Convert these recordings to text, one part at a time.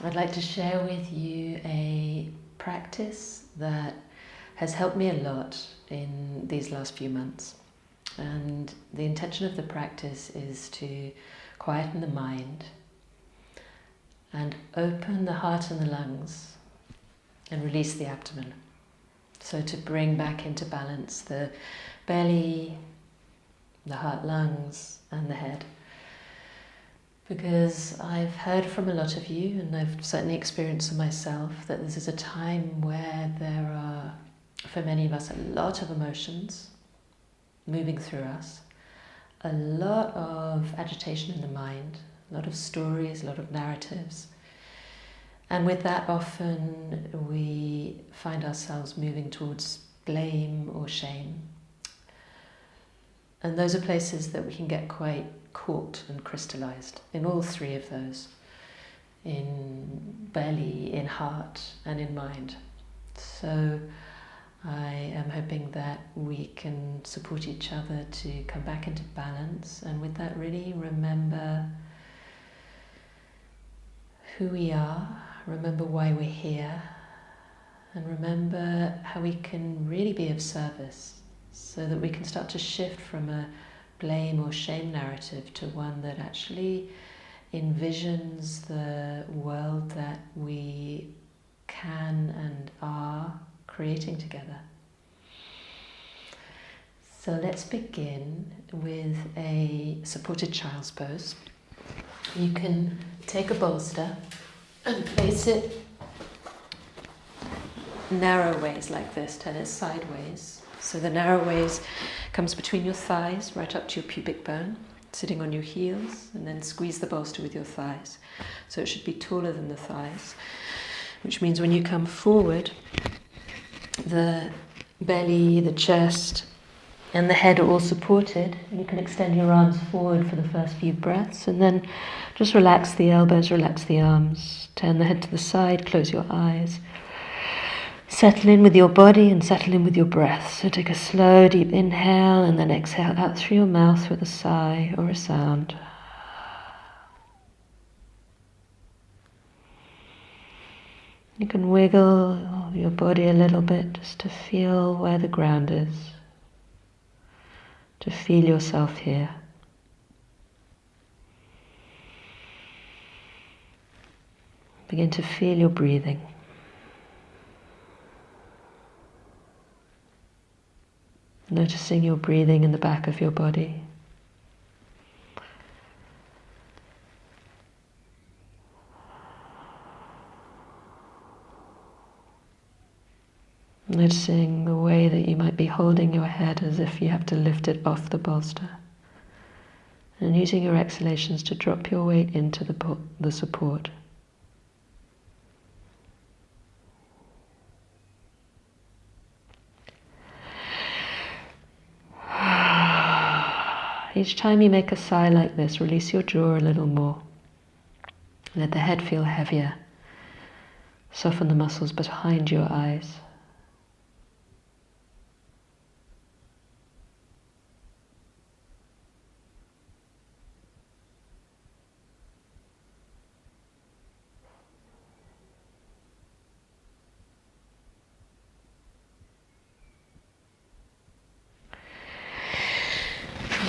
I'd like to share with you a practice that has helped me a lot in these last few months. And the intention of the practice is to quieten the mind and open the heart and the lungs and release the abdomen. So to bring back into balance the belly, the heart, lungs, and the head. Because I've heard from a lot of you, and I've certainly experienced it myself, that this is a time where there are, for many of us, a lot of emotions moving through us, a lot of agitation in the mind, a lot of stories, a lot of narratives. And with that, often we find ourselves moving towards blame or shame. And those are places that we can get quite caught and crystallized in all three of those, in belly, in heart, and in mind. So I am hoping that we can support each other to come back into balance, and with that really remember who we are, remember why we're here, and remember how we can really be of service, so that we can start to shift from a blame or shame narrative to one that actually envisions the world that we can and are creating together. So let's begin with a supported child's pose. You can take a bolster and place it narrow ways like this, turn it sideways. So the narrow ways comes between your thighs, right up to your pubic bone, sitting on your heels, and then squeeze the bolster with your thighs. So it should be taller than the thighs, which means when you come forward, the belly, the chest, and the head are all supported. You can extend your arms forward for the first few breaths, and then just relax the elbows, relax the arms, turn the head to the side, close your eyes. Settle in with your body and settle in with your breath. So take a slow, deep inhale and then exhale out through your mouth with a sigh or a sound. You can wiggle your body a little bit just to feel where the ground is, to feel yourself here. Begin to feel your breathing. Noticing your breathing in the back of your body. Noticing the way that you might be holding your head as if you have to lift it off the bolster. And using your exhalations to drop your weight into the support. Each time you make a sigh like this, release your jaw a little more. Let the head feel heavier. Soften the muscles behind your eyes.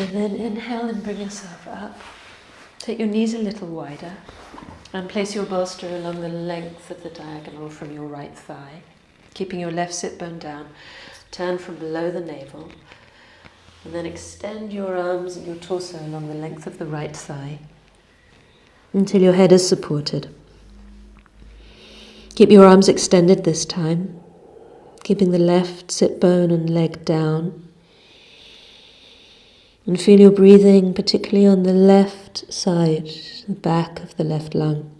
And then inhale and bring yourself up. Take your knees a little wider and place your bolster along the length of the diagonal from your right thigh, keeping your left sit bone down. Turn from below the navel and then extend your arms and your torso along the length of the right thigh until your head is supported. Keep your arms extended this time, keeping the left sit bone and leg down. And feel your breathing, particularly on the left side, the back of the left lung.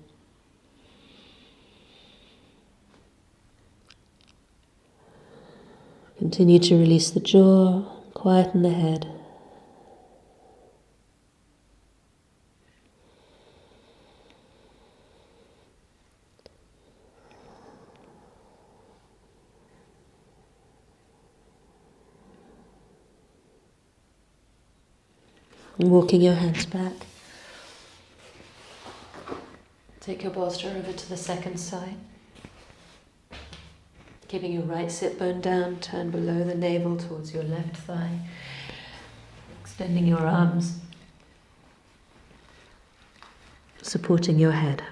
Continue to release the jaw, quieten the head. And walking your hands back Take your bolster over to the second side. Keeping your right sit bone down, turn below the navel towards your left thigh. Extending your arms, supporting your head.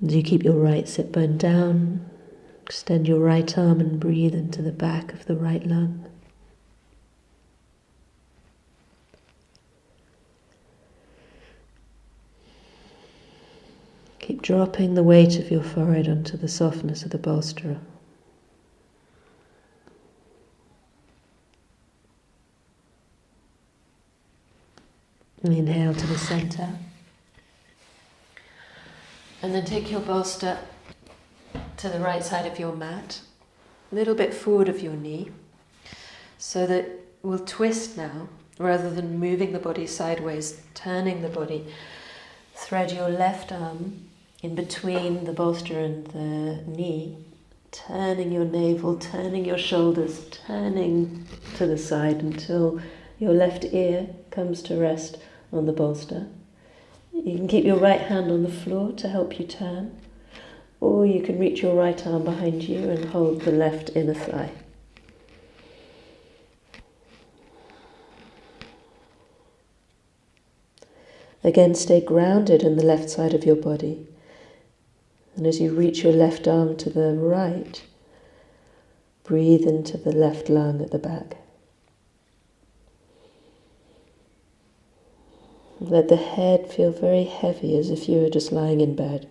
As you keep your right sit bone down, extend your right arm and breathe into the back of the right lung. Keep dropping the weight of your forehead onto the softness of the bolster. Inhale to the center. And then take your bolster to the right side of your mat, a little bit forward of your knee, so that we'll twist now, rather than moving the body sideways, turning the body. Thread your left arm in between the bolster and the knee, turning your navel, turning your shoulders, turning to the side until your left ear comes to rest on the bolster. You can keep your right hand on the floor to help you turn, or you can reach your right arm behind you and hold the left inner thigh. Again, stay grounded in the left side of your body. And as you reach your left arm to the right, breathe into the left lung at the back. Let the head feel very heavy, as if you were just lying in bed.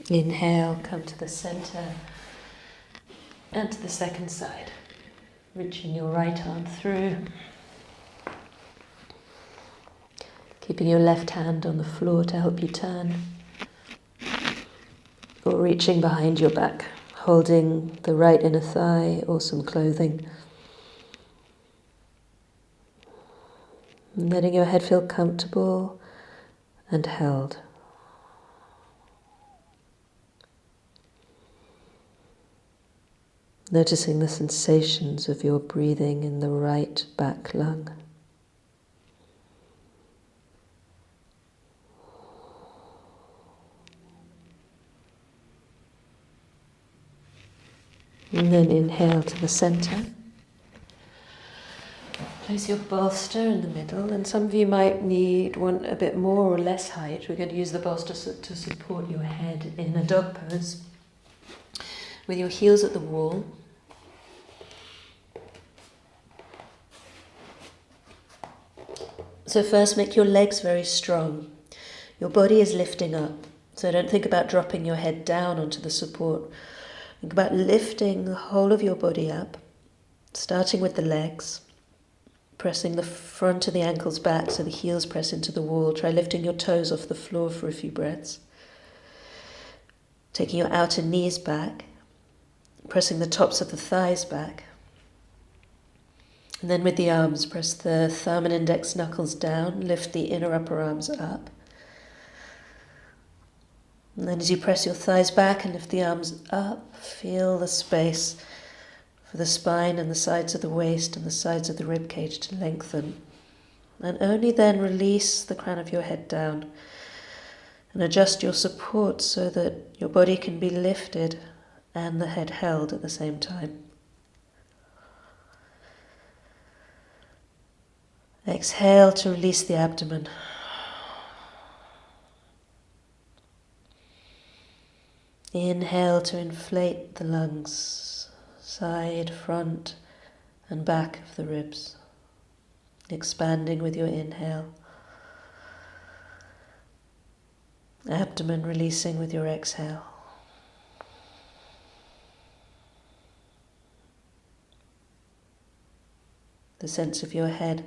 Inhale, come to the center and to the second side. Reaching your right arm through. Keeping your left hand on the floor to help you turn. Or reaching behind your back, holding the right inner thigh or some clothing. And letting your head feel comfortable and held. Noticing the sensations of your breathing in the right back lung. And then inhale to the center. Place your bolster in the middle, and some of you might want a bit more or less height. We're going to use the bolster to support your head in a dog pose, with your heels at the wall. So first, make your legs very strong. Your body is lifting up, so don't think about dropping your head down onto the support. Think about lifting the whole of your body up, starting with the legs, pressing the front of the ankles back so the heels press into the wall. Try lifting your toes off the floor for a few breaths. Taking your outer knees back, pressing the tops of the thighs back. And then with the arms, press the thumb and index knuckles down, lift the inner upper arms up. And then as you press your thighs back and lift the arms up, feel the space for the spine and the sides of the waist and the sides of the rib cage to lengthen. And only then release the crown of your head down and adjust your support so that your body can be lifted and the head held at the same time. Exhale to release the abdomen. Inhale to inflate the lungs, side, front, and back of the ribs, expanding with your inhale. Abdomen releasing with your exhale. The sense of your head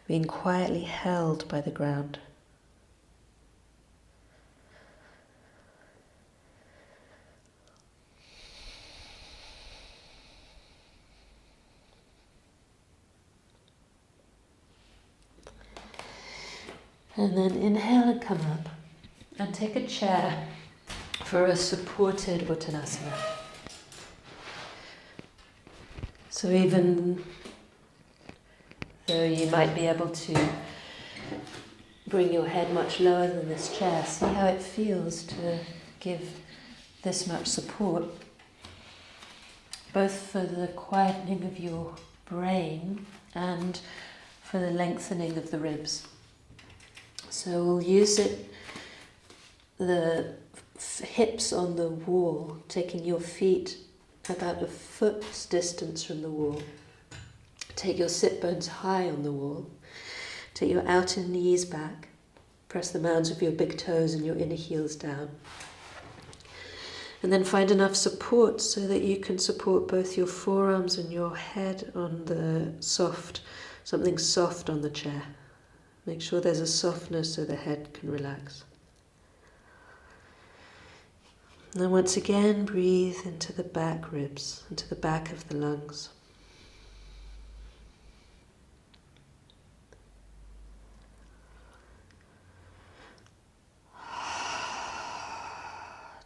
being quietly held by the ground. And then inhale and come up and take a chair for a supported Uttanasana. So even though you might be able to bring your head much lower than this chair, see how it feels to give this much support, both for the quietening of your brain and for the lengthening of the ribs. So we'll use the hips on the wall, taking your feet about a foot's distance from the wall. Take your sit bones high on the wall. Take your outer knees back. Press the mounds of your big toes and your inner heels down. And then find enough support so that you can support both your forearms and your head on the something soft on the chair. Make sure there's a softness so the head can relax. And then once again, breathe into the back ribs, into the back of the lungs.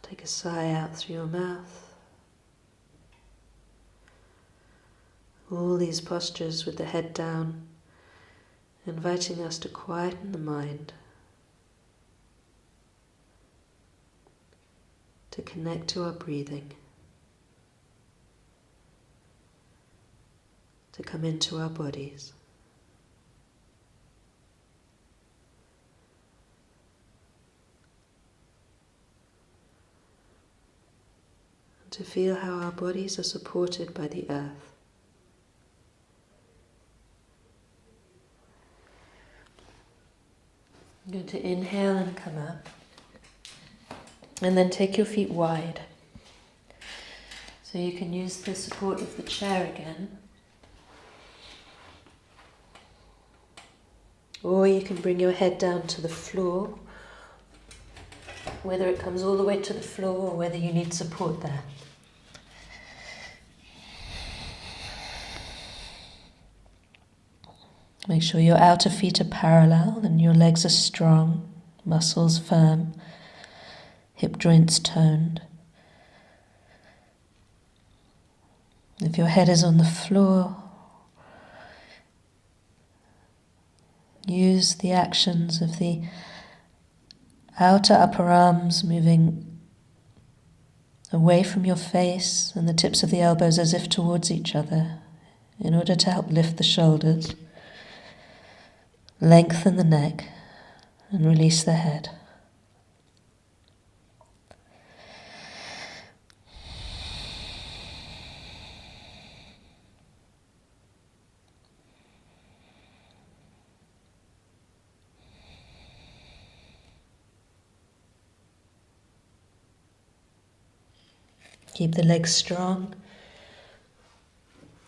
Take a sigh out through your mouth. All these postures with the head down, inviting us to quieten the mind, to connect to our breathing, to come into our bodies. To feel how our bodies are supported by the earth. I'm going to inhale and come up. And then take your feet wide. So you can use the support of the chair again. Or you can bring your head down to the floor, whether it comes all the way to the floor or whether you need support there. Make sure your outer feet are parallel and your legs are strong, muscles firm, hip joints toned. If your head is on the floor, use the actions of the outer upper arms moving away from your face and the tips of the elbows as if towards each other in order to help lift the shoulders. Lengthen the neck and release the head. Keep the legs strong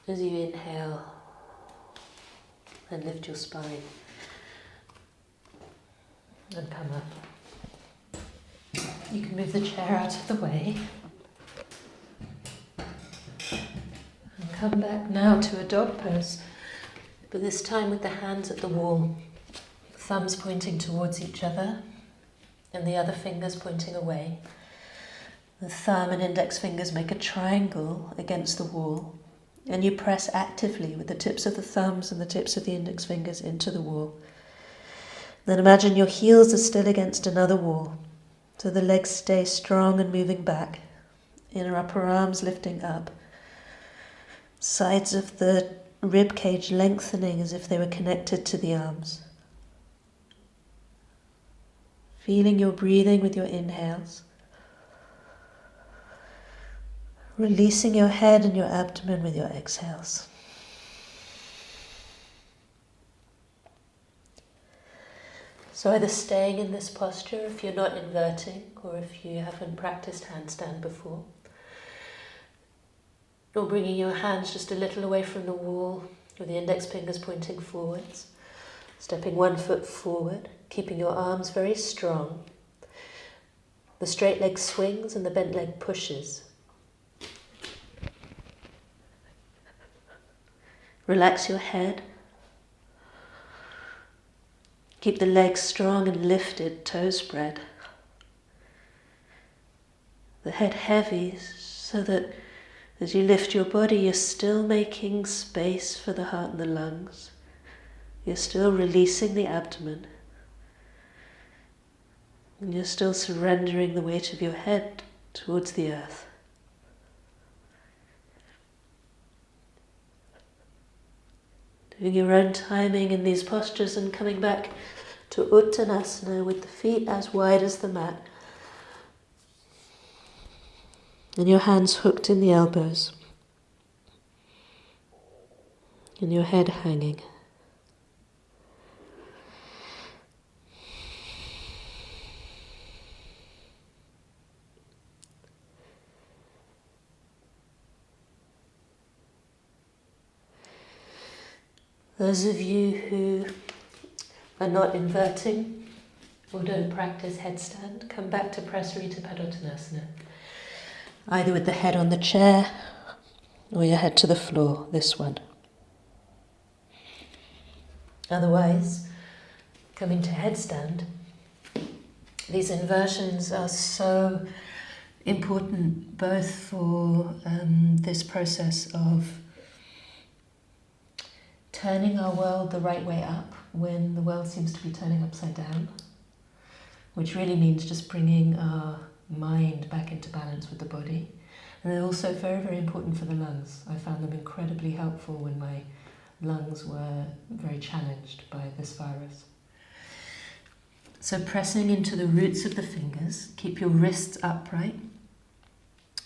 as you inhale and lift your spine. And come up. You can move the chair out of the way. And come back now to a dog pose, but this time with the hands at the wall, thumbs pointing towards each other and the other fingers pointing away. The thumb and index fingers make a triangle against the wall, and you press actively with the tips of the thumbs and the tips of the index fingers into the wall. Then imagine your heels are still against another wall, so the legs stay strong and moving back, inner upper arms lifting up, sides of the rib cage lengthening as if they were connected to the arms. Feeling your breathing with your inhales, releasing your head and your abdomen with your exhales. So either staying in this posture if you're not inverting or if you haven't practiced handstand before, or bringing your hands just a little away from the wall with the index fingers pointing forwards, stepping one foot forward, keeping your arms very strong. The straight leg swings and the bent leg pushes. Relax your head. Keep the legs strong and lifted, toes spread. The head heavy so that as you lift your body, you're still making space for the heart and the lungs. You're still releasing the abdomen. And you're still surrendering the weight of your head towards the earth. Doing your own timing in these postures and coming back to Uttanasana with the feet as wide as the mat. And your hands hooked in the elbows. And your head hanging. Those of you who are not inverting or don't practice headstand, come back to Prasarita Padottanasana. Either with the head on the chair or your head to the floor, this one. Otherwise, coming to headstand, these inversions are so important both for this process of turning our world the right way up when the world seems to be turning upside down, which really means just bringing our mind back into balance with the body. And they're also very, very important for the lungs. I found them incredibly helpful when my lungs were very challenged by this virus. So pressing into the roots of the fingers, keep your wrists upright,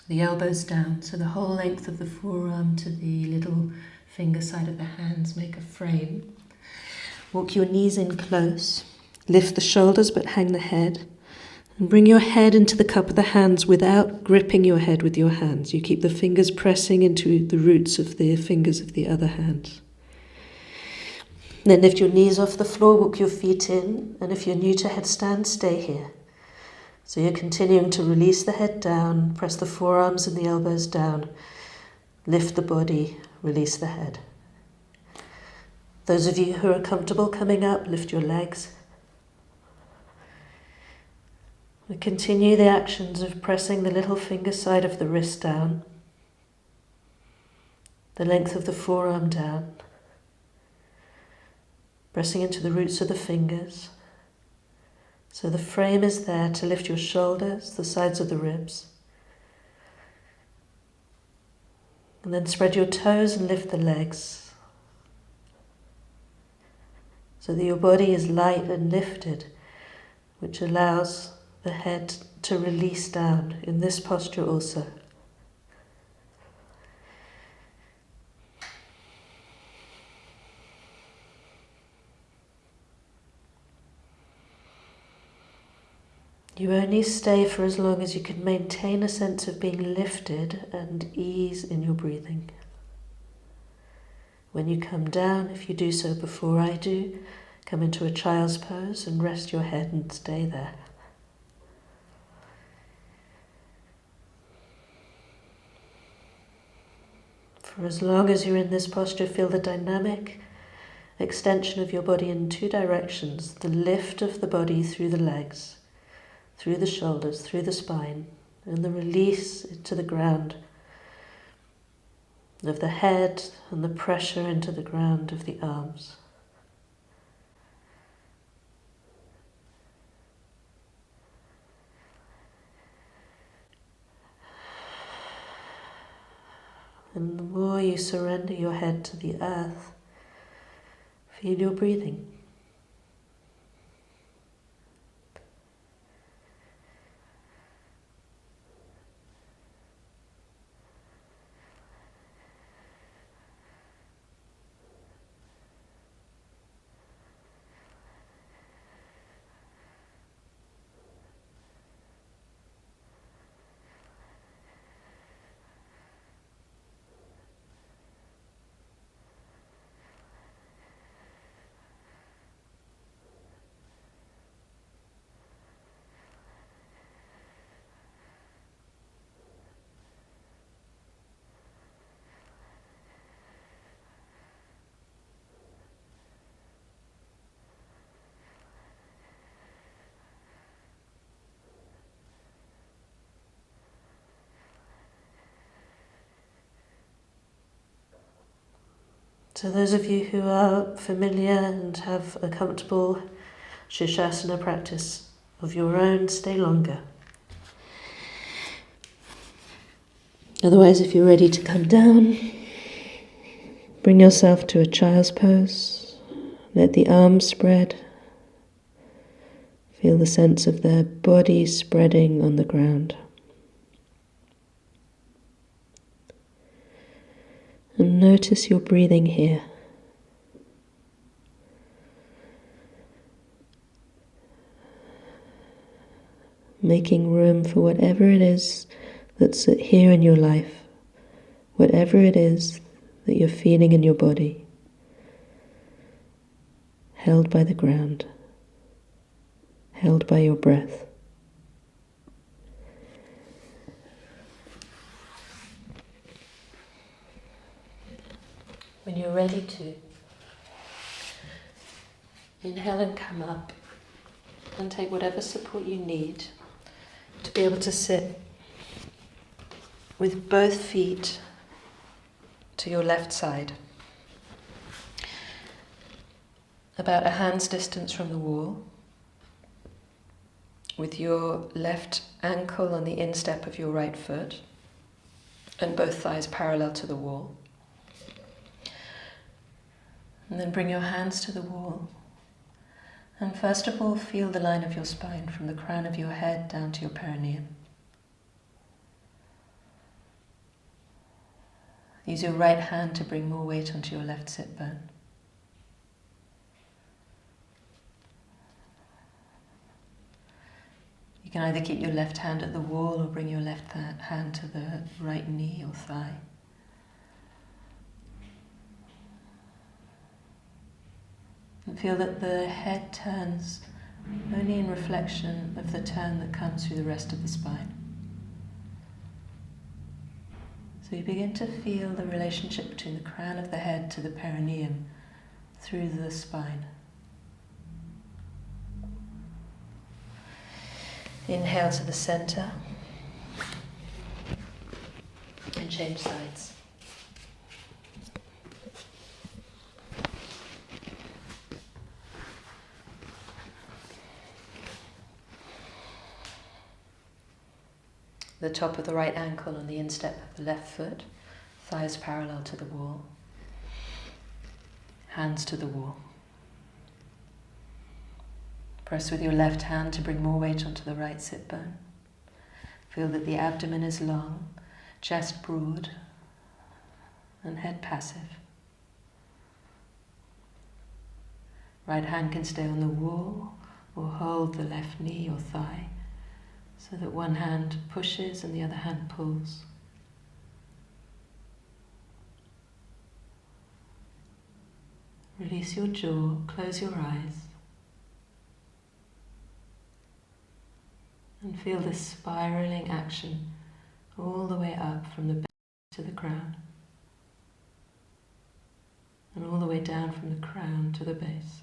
the elbows down, so the whole length of the forearm to the little finger side of the hands make a frame. Walk your knees in close, lift the shoulders but hang the head, and bring your head into the cup of the hands without gripping your head with your hands. You keep the fingers pressing into the roots of the fingers of the other hand. Then lift your knees off the floor, walk your feet in, and if you're new to headstand, stay here. So you're continuing to release the head down, press the forearms and the elbows down, lift the body, release the head. Those of you who are comfortable coming up, lift your legs. We continue the actions of pressing the little finger side of the wrist down, the length of the forearm down, pressing into the roots of the fingers. So the frame is there to lift your shoulders, the sides of the ribs. And then spread your toes and lift the legs so that your body is light and lifted, which allows the head to release down in this posture also. You only stay for as long as you can maintain a sense of being lifted and ease in your breathing. When you come down, if you do so before I do, come into a child's pose and rest your head and stay there. For as long as you're in this posture, feel the dynamic extension of your body in two directions, the lift of the body through the legs, through the shoulders, through the spine, and the release to the ground of the head and the pressure into the ground of the arms. And the more you surrender your head to the earth, feel your breathing. So those of you who are familiar and have a comfortable Shirshasana practice of your own, stay longer. Otherwise, if you're ready to come down, bring yourself to a child's pose. Let the arms spread. Feel the sense of their body spreading on the ground. And notice your breathing here. Making room for whatever it is that's here in your life, whatever it is that you're feeling in your body, held by the ground, held by your breath. When you're ready to, inhale and come up and take whatever support you need to be able to sit with both feet to your left side, about a hand's distance from the wall, with your left ankle on the instep of your right foot and both thighs parallel to the wall. And then bring your hands to the wall. And first of all, feel the line of your spine from the crown of your head down to your perineum. Use your right hand to bring more weight onto your left sit bone. You can either keep your left hand at the wall or bring your left hand to the right knee or thigh. And feel that the head turns only in reflection of the turn that comes through the rest of the spine. So you begin to feel the relationship between the crown of the head to the perineum through the spine. Inhale to the center and change sides. The top of the right ankle on the instep of the left foot, thighs parallel to the wall, hands to the wall. Press with your left hand to bring more weight onto the right sit bone. Feel that the abdomen is long, chest broad, and head passive. Right hand can stay on the wall or hold the left knee or thigh, so that one hand pushes and the other hand pulls. Release your jaw, close your eyes, and feel this spiraling action all the way up from the base to the crown, and all the way down from the crown to the base.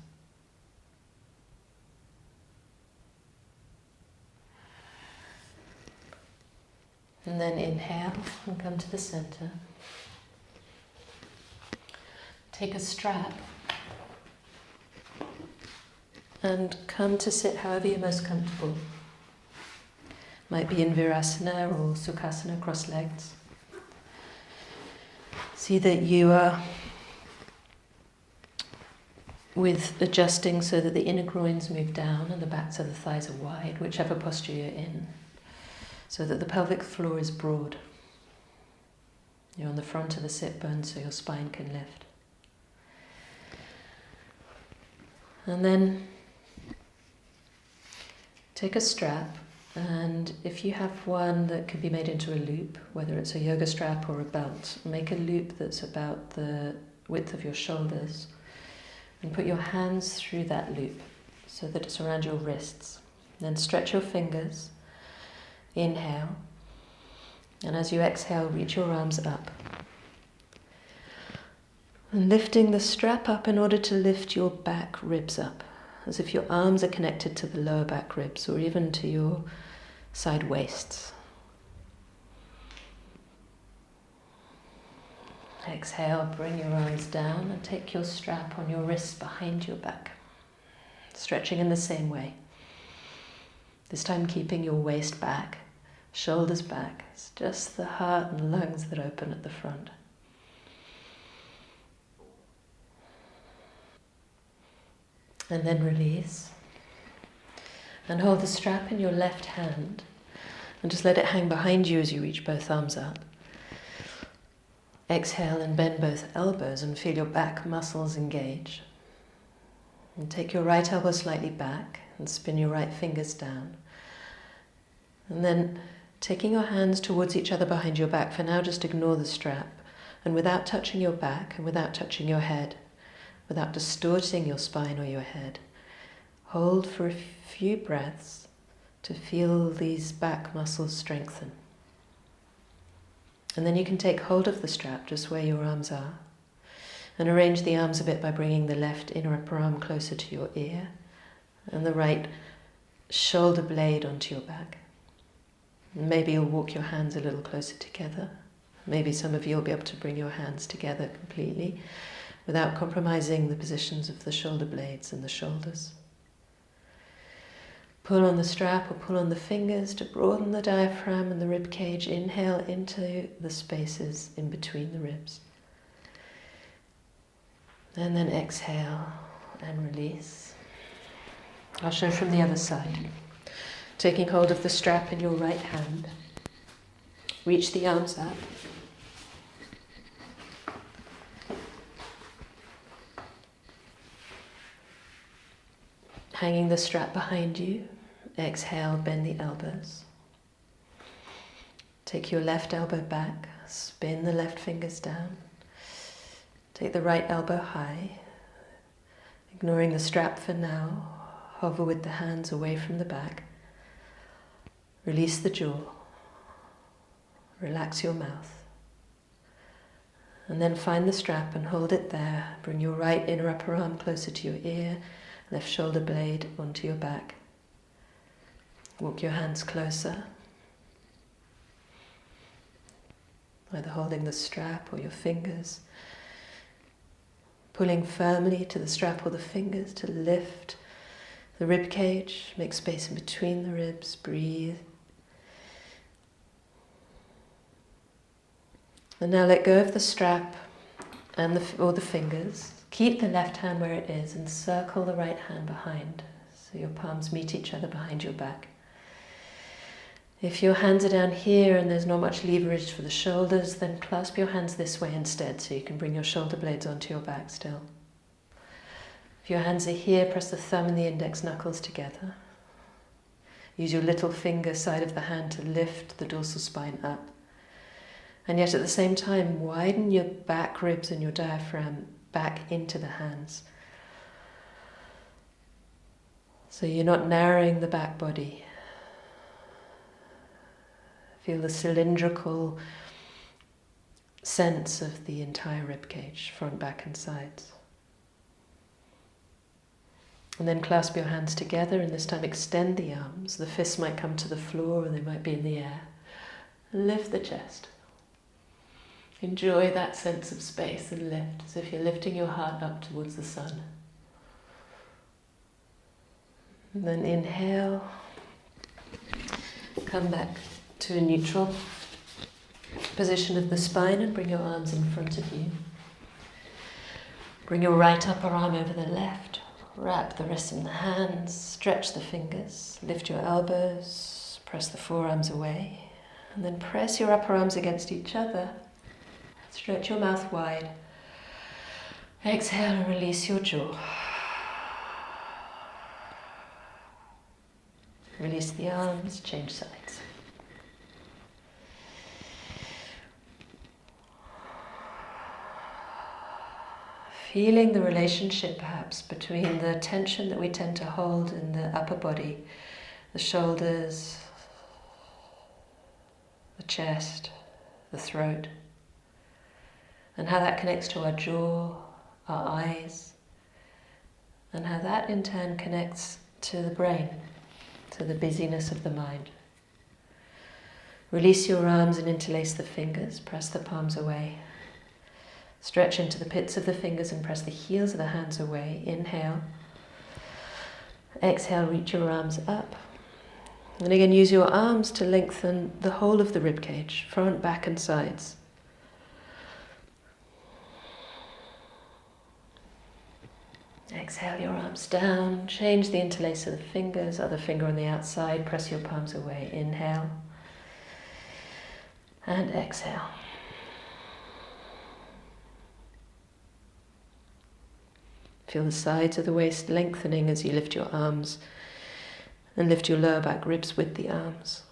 And then inhale and come to the center. Take a strap and come to sit however you're most comfortable. Might be in Virasana or Sukhasana, cross-legged. See that you are with adjusting so that the inner groins move down and the backs of the thighs are wide, whichever posture you're in, so that the pelvic floor is broad. You're on the front of the sit bone so your spine can lift. And then take a strap, and if you have one that can be made into a loop, whether it's a yoga strap or a belt, make a loop that's about the width of your shoulders and put your hands through that loop so that it's around your wrists. Then stretch your fingers. Inhale, and as you exhale, reach your arms up. And lifting the strap up in order to lift your back ribs up, as if your arms are connected to the lower back ribs or even to your side waists. Exhale, bring your arms down and take your strap on your wrists behind your back. Stretching in the same way. This time keeping your waist back, shoulders back. It's just the heart and lungs that open at the front. And then release. And hold the strap in your left hand and just let it hang behind you as you reach both arms up. Exhale and bend both elbows and feel your back muscles engage. And take your right elbow slightly back and spin your right fingers down. And then taking your hands towards each other behind your back, for now just ignore the strap. And without touching your back and without touching your head, without distorting your spine or your head, hold for a few breaths to feel these back muscles strengthen. And then you can take hold of the strap just where your arms are and arrange the arms a bit by bringing the left inner upper arm closer to your ear and the right shoulder blade onto your back. Maybe you'll walk your hands a little closer together. Maybe some of you will be able to bring your hands together completely without compromising the positions of the shoulder blades and the shoulders. Pull on the strap or pull on the fingers to broaden the diaphragm and the rib cage. Inhale into the spaces in between the ribs. And then exhale and release. I'll show from the other side. Taking hold of the strap in your right hand. Reach the arms up. Hanging the strap behind you. Exhale, bend the elbows. Take your left elbow back, spin the left fingers down. Take the right elbow high, ignoring the strap for now. Hover with the hands away from the back. Release the jaw. Relax your mouth. And then find the strap and hold it there. Bring your right inner upper arm closer to your ear, left shoulder blade onto your back. Walk your hands closer, either holding the strap or your fingers, pulling firmly to the strap or the fingers to lift the rib cage, make space in between the ribs, breathe. And now let go of the strap and the fingers. Keep the left hand where it is and circle the right hand behind, so your palms meet each other behind your back. If your hands are down here and there's not much leverage for the shoulders, then clasp your hands this way instead so you can bring your shoulder blades onto your back still. If your hands are here, press the thumb and the index knuckles together. Use your little finger side of the hand to lift the dorsal spine up. And yet at the same time, widen your back ribs and your diaphragm back into the hands. So you're not narrowing the back body. Feel the cylindrical sense of the entire rib cage, front, back and sides. And then clasp your hands together and this time extend the arms. The fists might come to the floor or they might be in the air. Lift the chest. Enjoy that sense of space and lift, as if you're lifting your heart up towards the sun. And then inhale. Come back to a neutral position of the spine and bring your arms in front of you. Bring your right upper arm over the left. Wrap the wrists in the hands. Stretch the fingers. Lift your elbows. Press the forearms away. And then press your upper arms against each other. Stretch your mouth wide. Exhale and release your jaw. Release the arms, change sides. Feeling the relationship perhaps between the tension that we tend to hold in the upper body, the shoulders, the chest, the throat, and how that connects to our jaw, our eyes, and how that in turn connects to the brain, to the busyness of the mind. Release your arms and interlace the fingers, press the palms away. Stretch into the pits of the fingers and press the heels of the hands away. Inhale. Exhale, reach your arms up. And again, use your arms to lengthen the whole of the rib cage, front, back and sides. Exhale your arms down, change the interlace of the fingers, other finger on the outside, press your palms away. Inhale and exhale. Feel the sides of the waist lengthening as you lift your arms and lift your lower back ribs with the arms.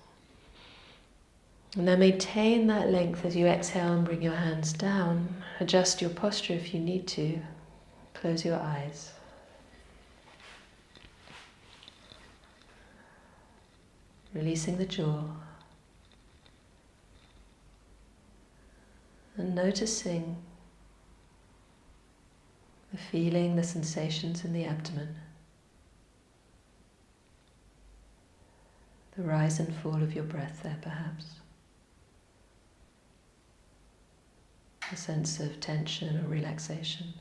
And then maintain that length as you exhale and bring your hands down. Adjust your posture if you need to. Close your eyes. Releasing the jaw. And noticing the feeling, the sensations in the abdomen. The rise and fall of your breath there, perhaps. A sense of tension or relaxation.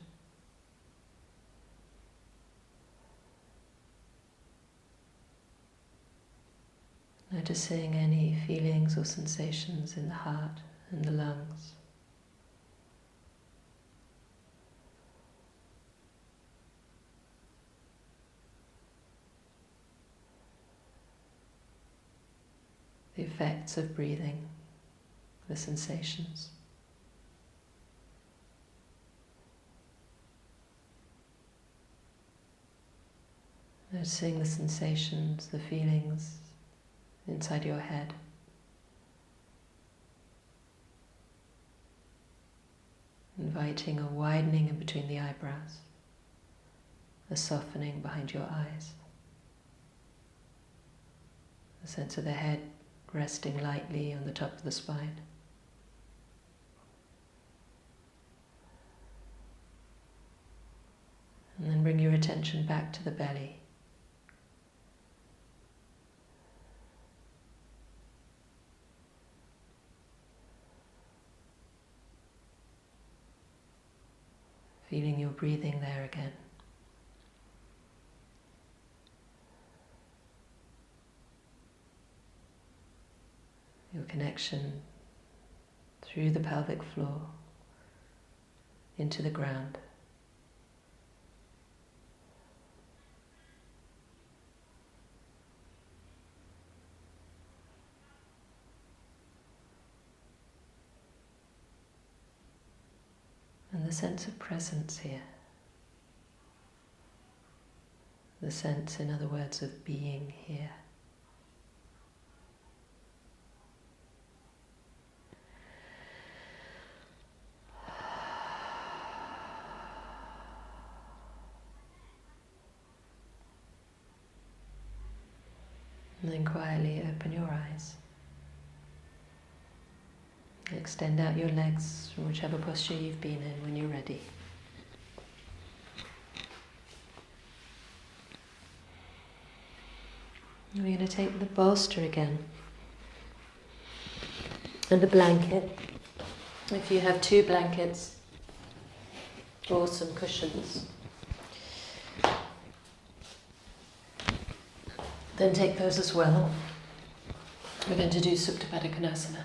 Noticing any feelings or sensations in the heart and the lungs. The effects of breathing, the sensations. Noticing the sensations, the feelings inside your head. Inviting a widening in between the eyebrows, a softening behind your eyes. A sense of the head resting lightly on the top of the spine. And then bring your attention back to the belly. Feeling your breathing there again. Your connection through the pelvic floor into the ground. And the sense of presence here. The sense, in other words, of being here. And then quietly open your eyes. Extend out your legs from whichever posture you've been in when you're ready. And we're going to take the bolster again and a blanket. If you have 2 blankets or some cushions, then take those as well. We're going to do Supta Baddha Konasana.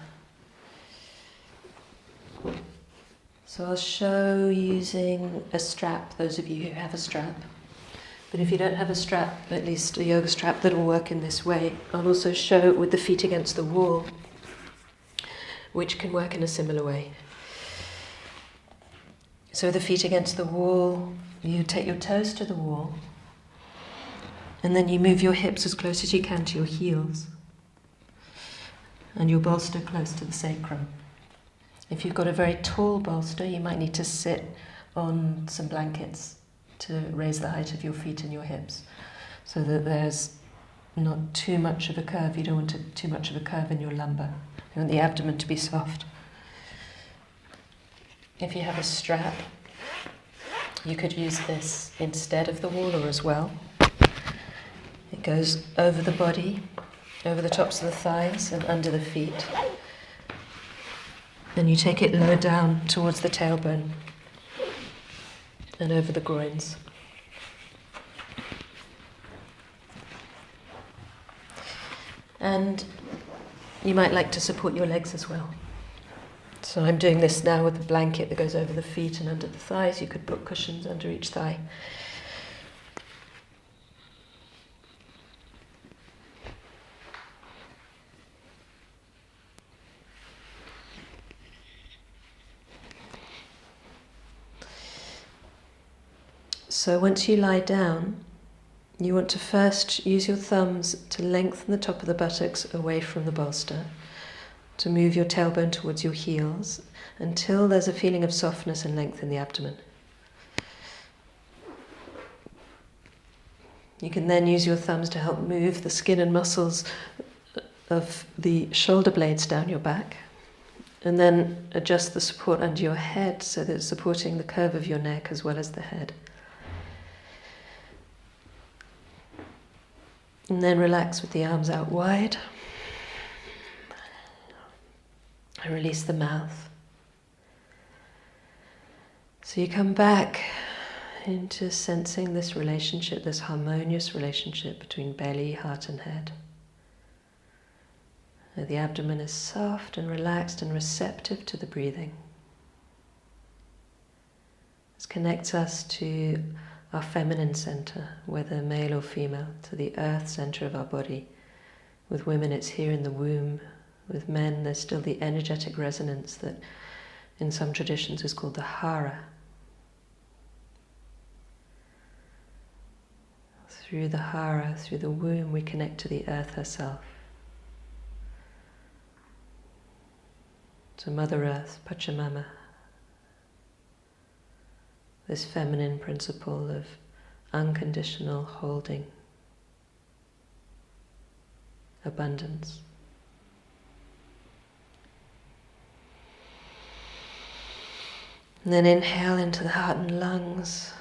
So I'll show using a strap, those of you who have a strap. But if you don't have a strap, at least a yoga strap that will work in this way. I'll also show with the feet against the wall, which can work in a similar way. So with the feet against the wall, you take your toes to the wall, and then you move your hips as close as you can to your heels, and your bolster close to the sacrum. If you've got a very tall bolster, you might need to sit on some blankets to raise the height of your feet and your hips, so that there's not too much of a curve. You don't want too much of a curve in your lumbar. You want the abdomen to be soft. If you have a strap, you could use this instead of the wall or as well. It goes over the body, over the tops of the thighs and under the feet. Then you take it lower down towards the tailbone and over the groins. And you might like to support your legs as well. So I'm doing this now with a blanket that goes over the feet and under the thighs. You could put cushions under each thigh. So once you lie down, you want to first use your thumbs to lengthen the top of the buttocks away from the bolster, to move your tailbone towards your heels until there's a feeling of softness and length in the abdomen. You can then use your thumbs to help move the skin and muscles of the shoulder blades down your back, and then adjust the support under your head so that it's supporting the curve of your neck as well as the head. And then relax with the arms out wide. And release the mouth. So you come back into sensing this relationship, this harmonious relationship between belly, heart and head. The abdomen is soft and relaxed and receptive to the breathing. This connects us to our feminine center, whether male or female, to the earth center of our body. With women it's here in the womb. With men there's still the energetic resonance that in some traditions is called the hara. Through the hara, through the womb, we connect to the earth herself. To Mother Earth, Pachamama. This feminine principle of unconditional holding, abundance. And then inhale into the heart and lungs,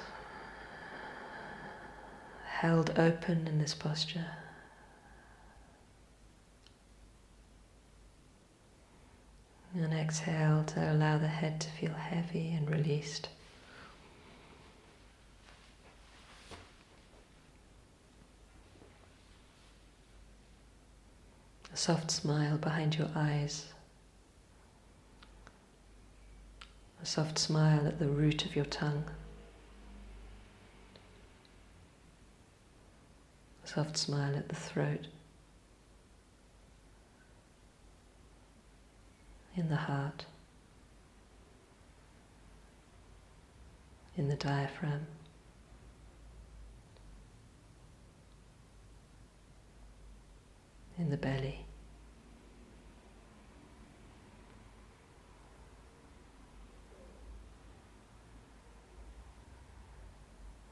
held open in this posture. And exhale to allow the head to feel heavy and released. A soft smile behind your eyes. A soft smile at the root of your tongue. A soft smile at the throat. In the heart. In the diaphragm. In the belly.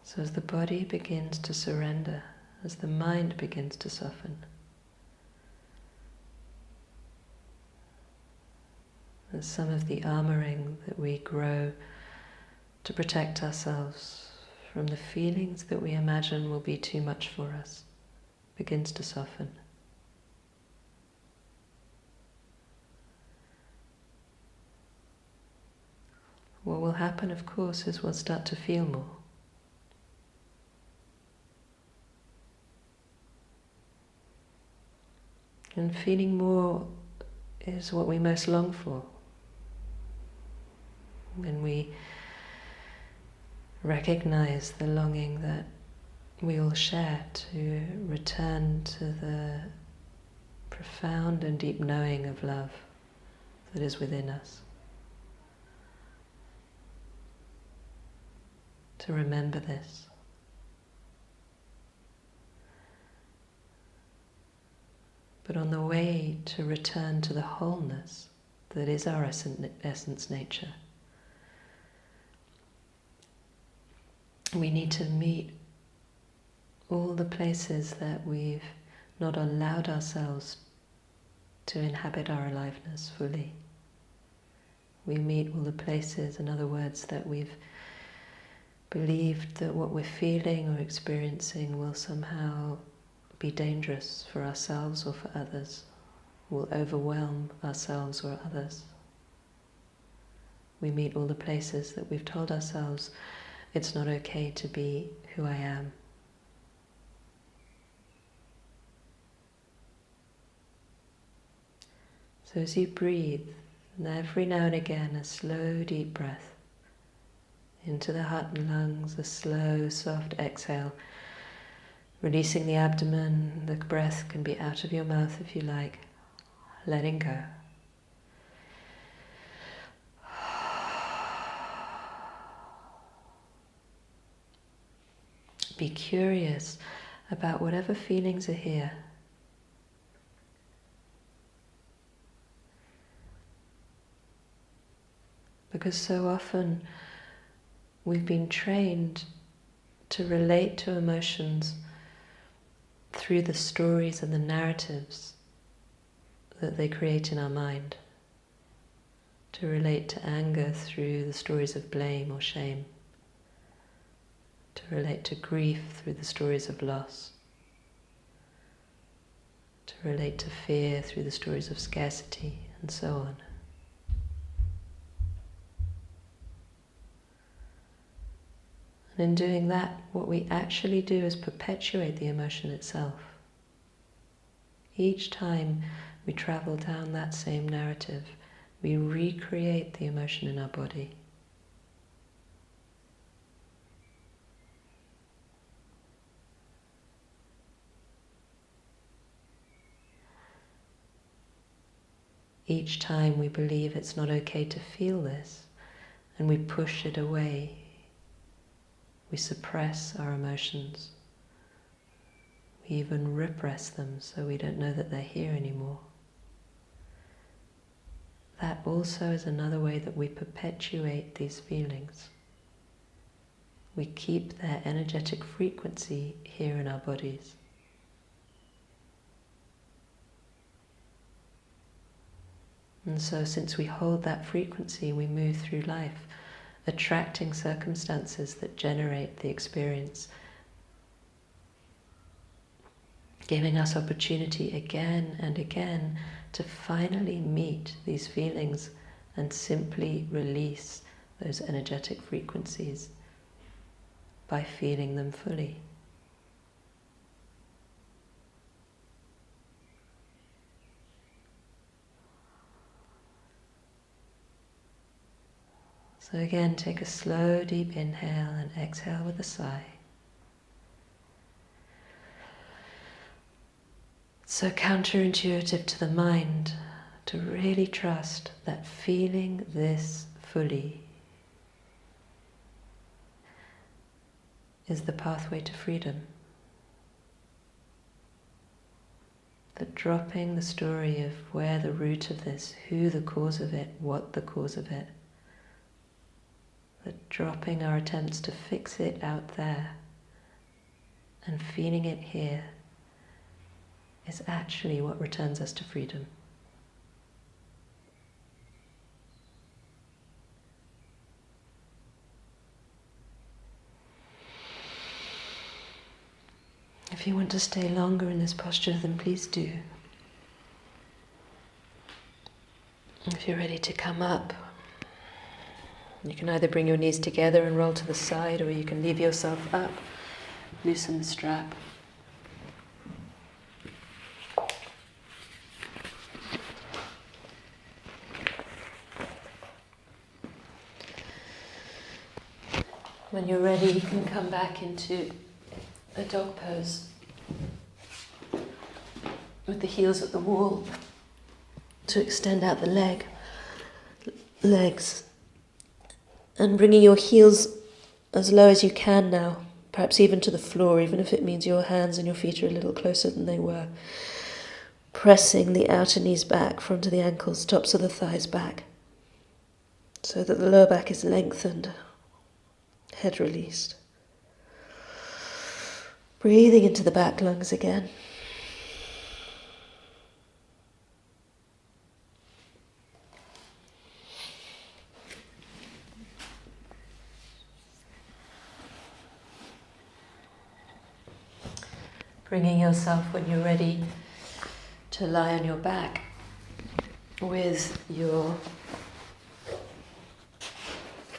So as the body begins to surrender, as the mind begins to soften, as some of the armoring that we grow to protect ourselves from the feelings that we imagine will be too much for us begins to soften. What will happen, of course, is we'll start to feel more. And feeling more is what we most long for. When we recognize the longing that we all share to return to the profound and deep knowing of love that is within us. To remember this. But on the way to return to the wholeness that is our essence nature, we need to meet all the places that we've not allowed ourselves to inhabit our aliveness fully. We meet all the places, in other words, that we've believed that what we're feeling or experiencing will somehow be dangerous for ourselves or for others, will overwhelm ourselves or others. We meet all the places that we've told ourselves it's not okay to be who I am. So as you breathe, and every now and again a slow deep breath into the heart and lungs, a slow soft exhale, releasing the abdomen. The breath can be out of your mouth if you like, letting go. Be curious about whatever feelings are here. Because so often we've been trained to relate to emotions through the stories and the narratives that they create in our mind. To relate to anger through the stories of blame or shame. To relate to grief through the stories of loss. To relate to fear through the stories of scarcity, and so on. And in doing that, what we actually do is perpetuate the emotion itself. Each time we travel down that same narrative, we recreate the emotion in our body. Each time we believe it's not okay to feel this, and we push it away. We suppress our emotions. We even repress them so we don't know that they're here anymore. That also is another way that we perpetuate these feelings. We keep their energetic frequency here in our bodies. And so since we hold that frequency, we move through life, attracting circumstances that generate the experience, giving us opportunity again and again to finally meet these feelings and simply release those energetic frequencies by feeling them fully. So again, take a slow, deep inhale and exhale with a sigh. So counterintuitive to the mind to really trust that feeling this fully is the pathway to freedom. That dropping the story of where the root of this, who the cause of it, what the cause of it, that dropping our attempts to fix it out there and feeling it here is actually what returns us to freedom. If you want to stay longer in this posture, then please do. If you're ready to come up, you can either bring your knees together and roll to the side, or you can leave yourself up, loosen the strap. When you're ready, you can come back into a dog pose with the heels at the wall to extend out the legs. And bringing your heels as low as you can now, perhaps even to the floor, even if it means your hands and your feet are a little closer than they were. Pressing the outer knees back, front of the ankles, tops of the thighs back, so that the lower back is lengthened, head released. Breathing into the back lungs again. Bringing yourself, when you're ready, to lie on your back with your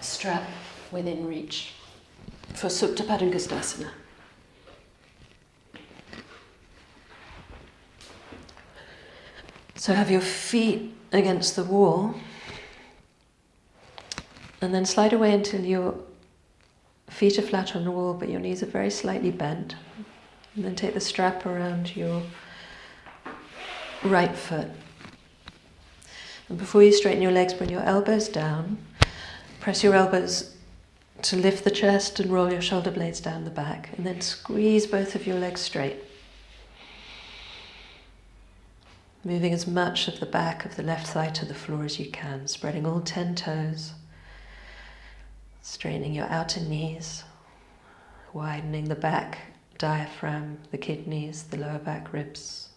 strap within reach. for Supta Padangusthasana. So have your feet against the wall, and then slide away until your feet are flat on the wall but your knees are very slightly bent. And then take the strap around your right foot. And before you straighten your legs, bring your elbows down. Press your elbows to lift the chest and roll your shoulder blades down the back. And then squeeze both of your legs straight. Moving as much of the back of the left thigh to the floor as you can, spreading all 10 toes. Straightening your outer knees, widening the back diaphragm, the kidneys, the lower back ribs.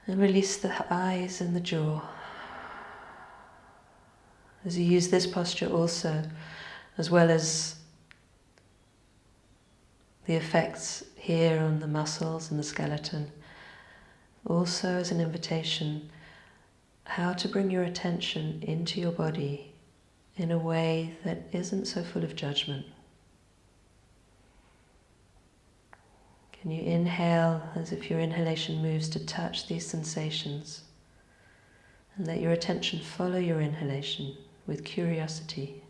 And release the eyes and the jaw. As you use this posture also, as well as the effects here on the muscles and the skeleton, also as an invitation, how to bring your attention into your body in a way that isn't so full of judgment. Can you inhale as if your inhalation moves to touch these sensations, and let your attention follow your inhalation with curiosity,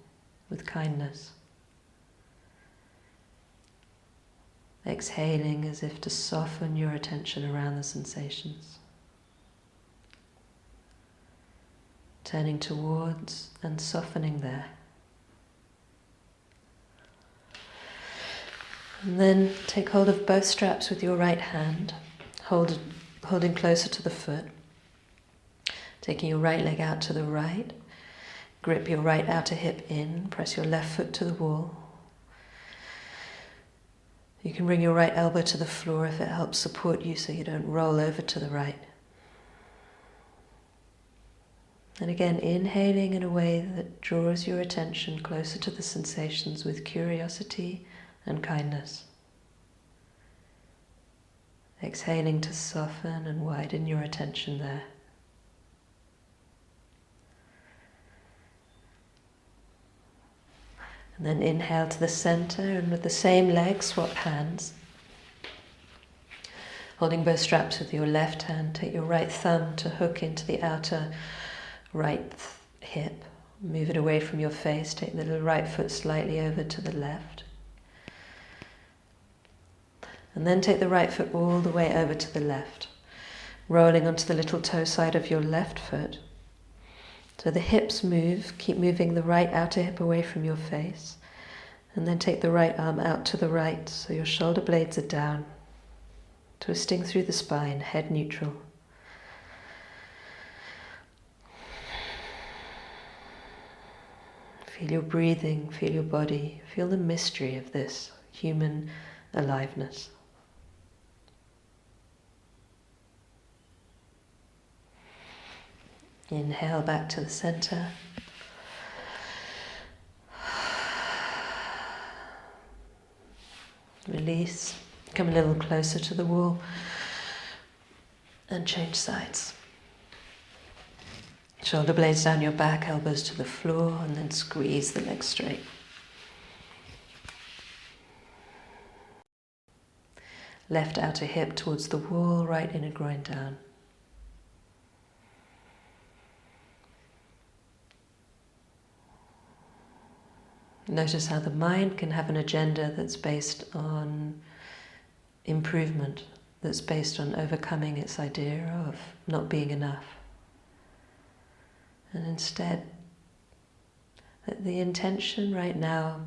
with kindness. Exhaling as if to soften your attention around the sensations. Turning towards and softening there. And then take hold of both straps with your right hand, holding closer to the foot. Taking your right leg out to the right. Grip your right outer hip in, press your left foot to the wall. You can bring your right elbow to the floor if it helps support you so you don't roll over to the right. And again, inhaling in a way that draws your attention closer to the sensations with curiosity and kindness. Exhaling to soften and widen your attention there. And then inhale to the center, and with the same leg, swap hands. Holding both straps with your left hand, take your right thumb to hook into the outer right hip. Move it away from your face, take the little right foot slightly over to the left. And then take the right foot all the way over to the left, rolling onto the little toe side of your left foot. So the hips move, keep moving the right outer hip away from your face, and then take the right arm out to the right so your shoulder blades are down, twisting through the spine, head neutral. Feel your breathing, feel your body, feel the mystery of this human aliveness. Inhale back to the center. Release, come a little closer to the wall and change sides. Shoulder blades down your back, elbows to the floor, and then squeeze the legs straight. Left outer hip towards the wall, right inner groin down. Notice how the mind can have an agenda that's based on improvement, that's based on overcoming its idea of not being enough. And instead, let the intention right now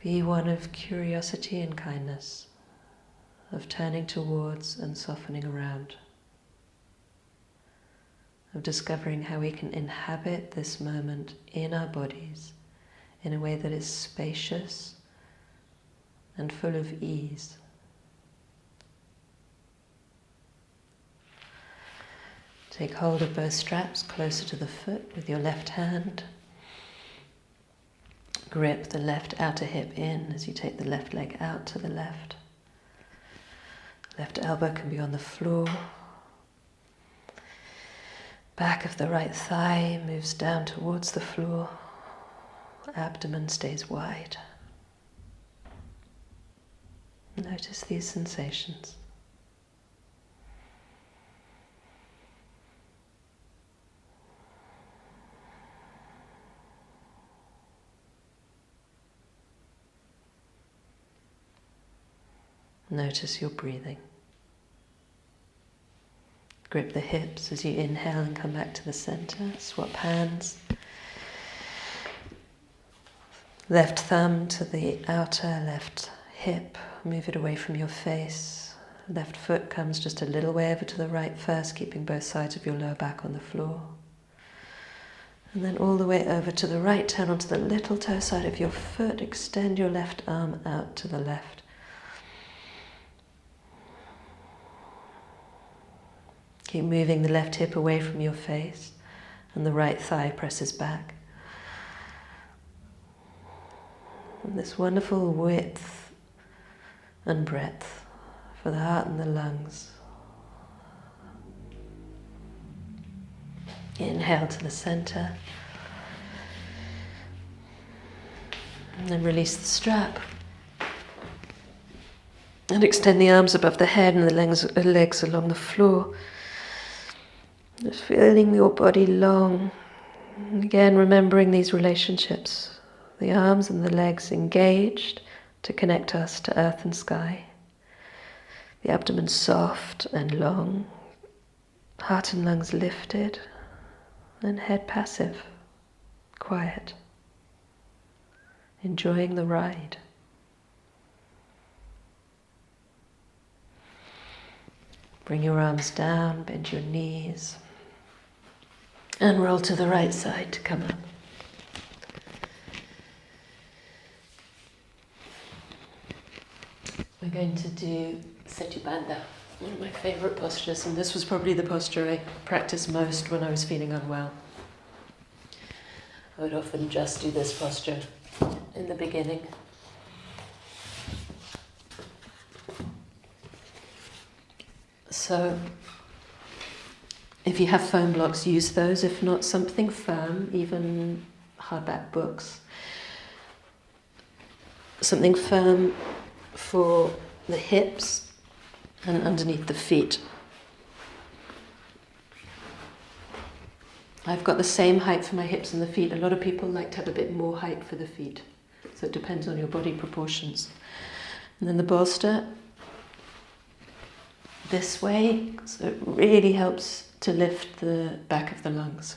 be one of curiosity and kindness, of turning towards and softening around, of discovering how we can inhabit this moment in our bodies in a way that is spacious and full of ease. Take hold of both straps closer to the foot with your left hand. Grip the left outer hip in as you take the left leg out to the left. Left elbow can be on the floor. Back of the right thigh moves down towards the floor. Abdomen stays wide. Notice these sensations. Notice your breathing. Grip the hips as you inhale and come back to the center. Swap hands. Left thumb to the outer left hip. Move it away from your face. Left foot comes just a little way over to the right first, keeping both sides of your lower back on the floor. And then all the way over to the right, turn onto the little toe side of your foot. Extend your left arm out to the left. Keep moving the left hip away from your face, and the right thigh presses back. And this wonderful width and breadth for the heart and the lungs. Inhale to the center. And then release the strap. And extend the arms above the head and the legs along the floor. Just feeling your body long. And again, remembering these relationships. The arms and the legs engaged to connect us to earth and sky. The abdomen soft and long. Heart and lungs lifted. And head passive, quiet. Enjoying the ride. Bring your arms down, bend your knees. And roll to the right side to come up. We're going to do Setu Bandha, one of my favorite postures, and this was probably the posture I practiced most when I was feeling unwell. I would often just do this posture in the beginning. So, if you have foam blocks, use those. If not, something firm, even hardback books. Something firm for the hips and underneath the feet. I've got the same height for my hips and the feet. A lot of people like to have a bit more height for the feet. So it depends on your body proportions. And then the bolster this way, so it really helps to lift the back of the lungs.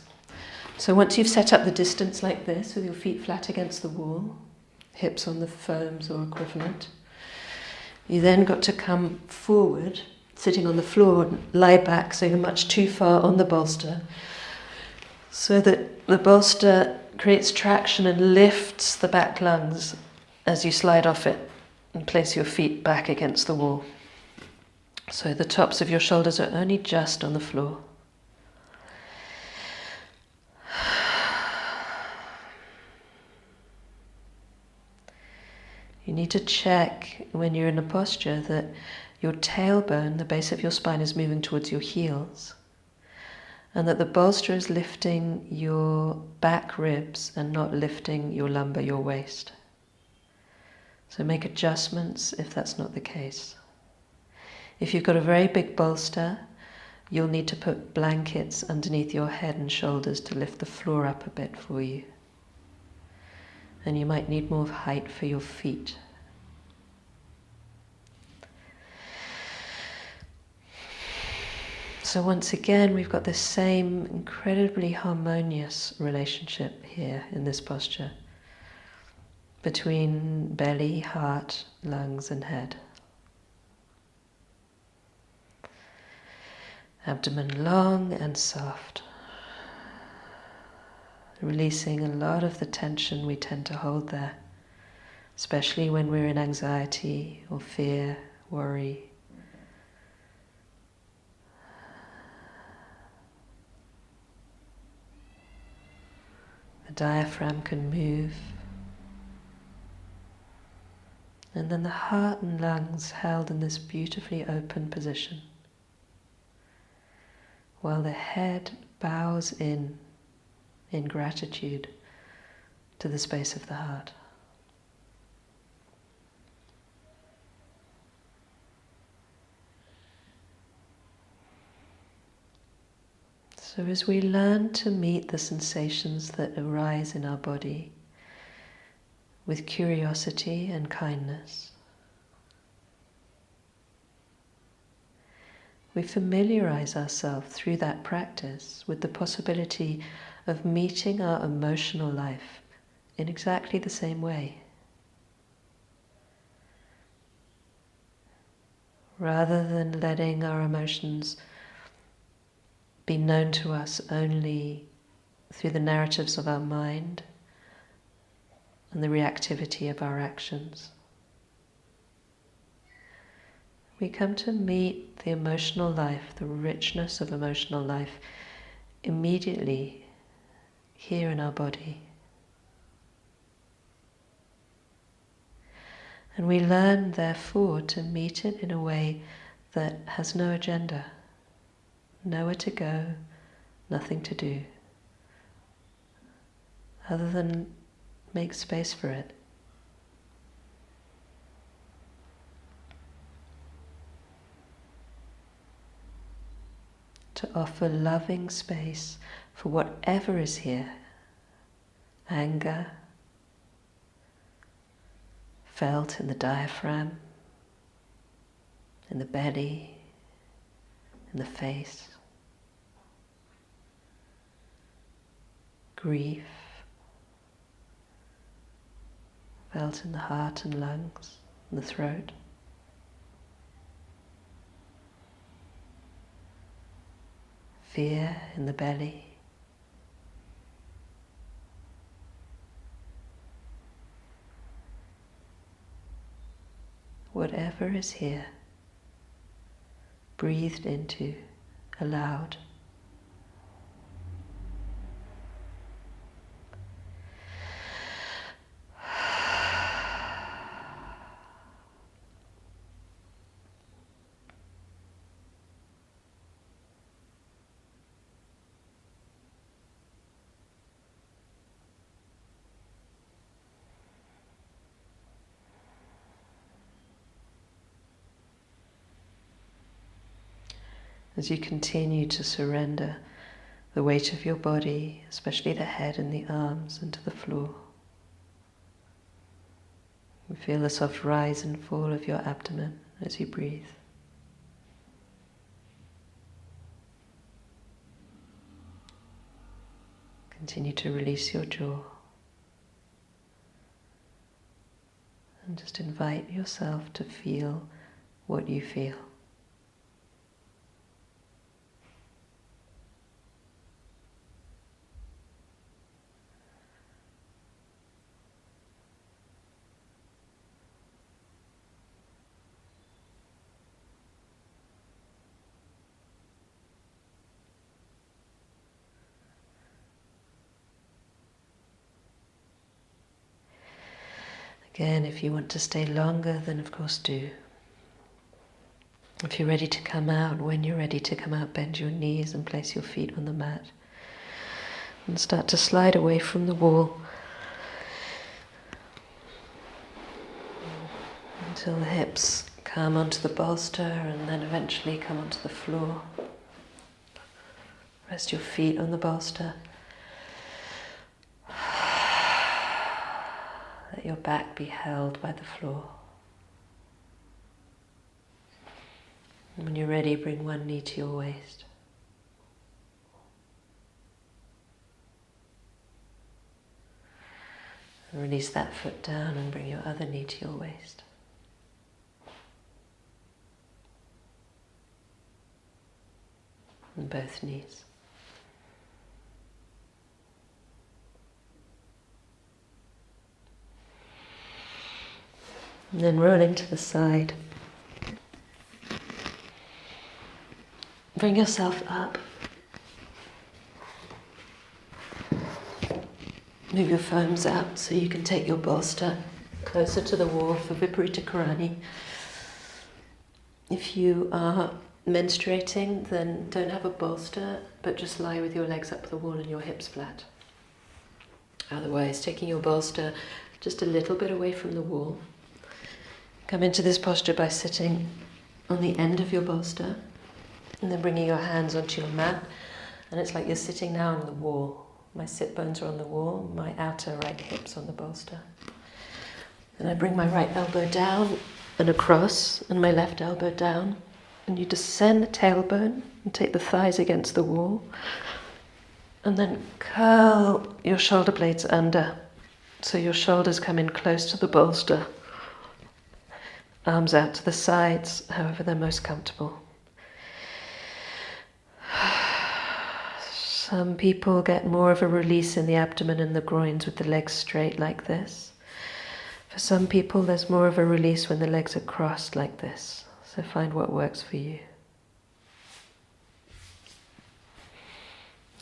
So once you've set up the distance like this, with your feet flat against the wall, hips on the foams or equivalent, you then got to come forward, sitting on the floor, and lie back so you're much too far on the bolster, so that the bolster creates traction and lifts the back lungs as you slide off it and place your feet back against the wall. So the tops of your shoulders are only just on the floor. You need to check when you're in a posture that your tailbone, the base of your spine, is moving towards your heels, and that the bolster is lifting your back ribs and not lifting your lumbar, your waist. So make adjustments if that's not the case. If you've got a very big bolster, you'll need to put blankets underneath your head and shoulders to lift the floor up a bit for you. And you might need more height for your feet. So once again, we've got the same incredibly harmonious relationship here in this posture between belly, heart, lungs and head. Abdomen long and soft, releasing a lot of the tension we tend to hold there, especially when we're in anxiety or fear, worry. The diaphragm can move, and then the heart and lungs held in this beautifully open position, while the head bows in gratitude to the space of the heart. So as we learn to meet the sensations that arise in our body with curiosity and kindness, we familiarize ourselves through that practice with the possibility of meeting our emotional life in exactly the same way. Rather than letting our emotions be known to us only through the narratives of our mind and the reactivity of our actions, we come to meet the emotional life, the richness of emotional life, immediately here in our body. And we learn, therefore, to meet it in a way that has no agenda, nowhere to go, nothing to do, other than make space for it. To offer loving space for whatever is here. Anger, felt in the diaphragm, in the belly, in the face. Grief, felt in the heart and lungs, in the throat. Fear in the belly. Whatever is here, breathed into, allowed. As you continue to surrender the weight of your body, especially the head and the arms, into the floor, you feel the soft rise and fall of your abdomen as you breathe. Continue to release your jaw and just invite yourself to feel what you feel. Again, if you want to stay longer, then of course do. If you're ready to come out, when you're ready to come out, bend your knees and place your feet on the mat. And start to slide away from the wall until the hips come onto the bolster and then eventually come onto the floor. Rest your feet on the bolster. Let your back be held by the floor. And when you're ready, bring one knee to your waist. And release that foot down and bring your other knee to your waist. And both knees. And then rolling to the side. Bring yourself up. Move your foams out so you can take your bolster closer to the wall for Viparita Karani. If you are menstruating, then don't have a bolster, but just lie with your legs up the wall and your hips flat. Otherwise, taking your bolster just a little bit away from the wall. Come into this posture by sitting on the end of your bolster and then bringing your hands onto your mat. And it's like you're sitting now on the wall. My sit bones are on the wall, my outer right hip's on the bolster. Then I bring my right elbow down and across, and my left elbow down. And you descend the tailbone and take the thighs against the wall. And then curl your shoulder blades under, so your shoulders come in close to the bolster. Arms out to the sides, however they're most comfortable. Some people get more of a release in the abdomen and the groins with the legs straight like this. For some people, there's more of a release when the legs are crossed like this. So find what works for you.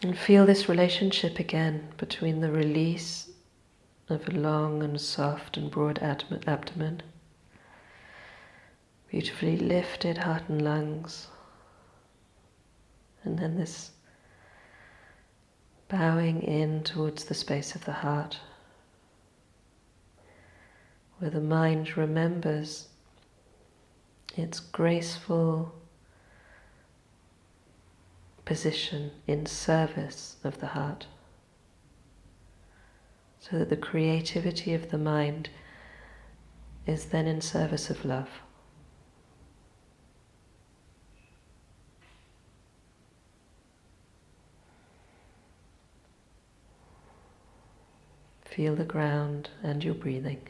And feel this relationship again between the release of a long and soft and broad abdomen, beautifully lifted heart and lungs, and then this bowing in towards the space of the heart, where the mind remembers its graceful position in service of the heart, so that the creativity of the mind is then in service of love. Feel the ground and your breathing.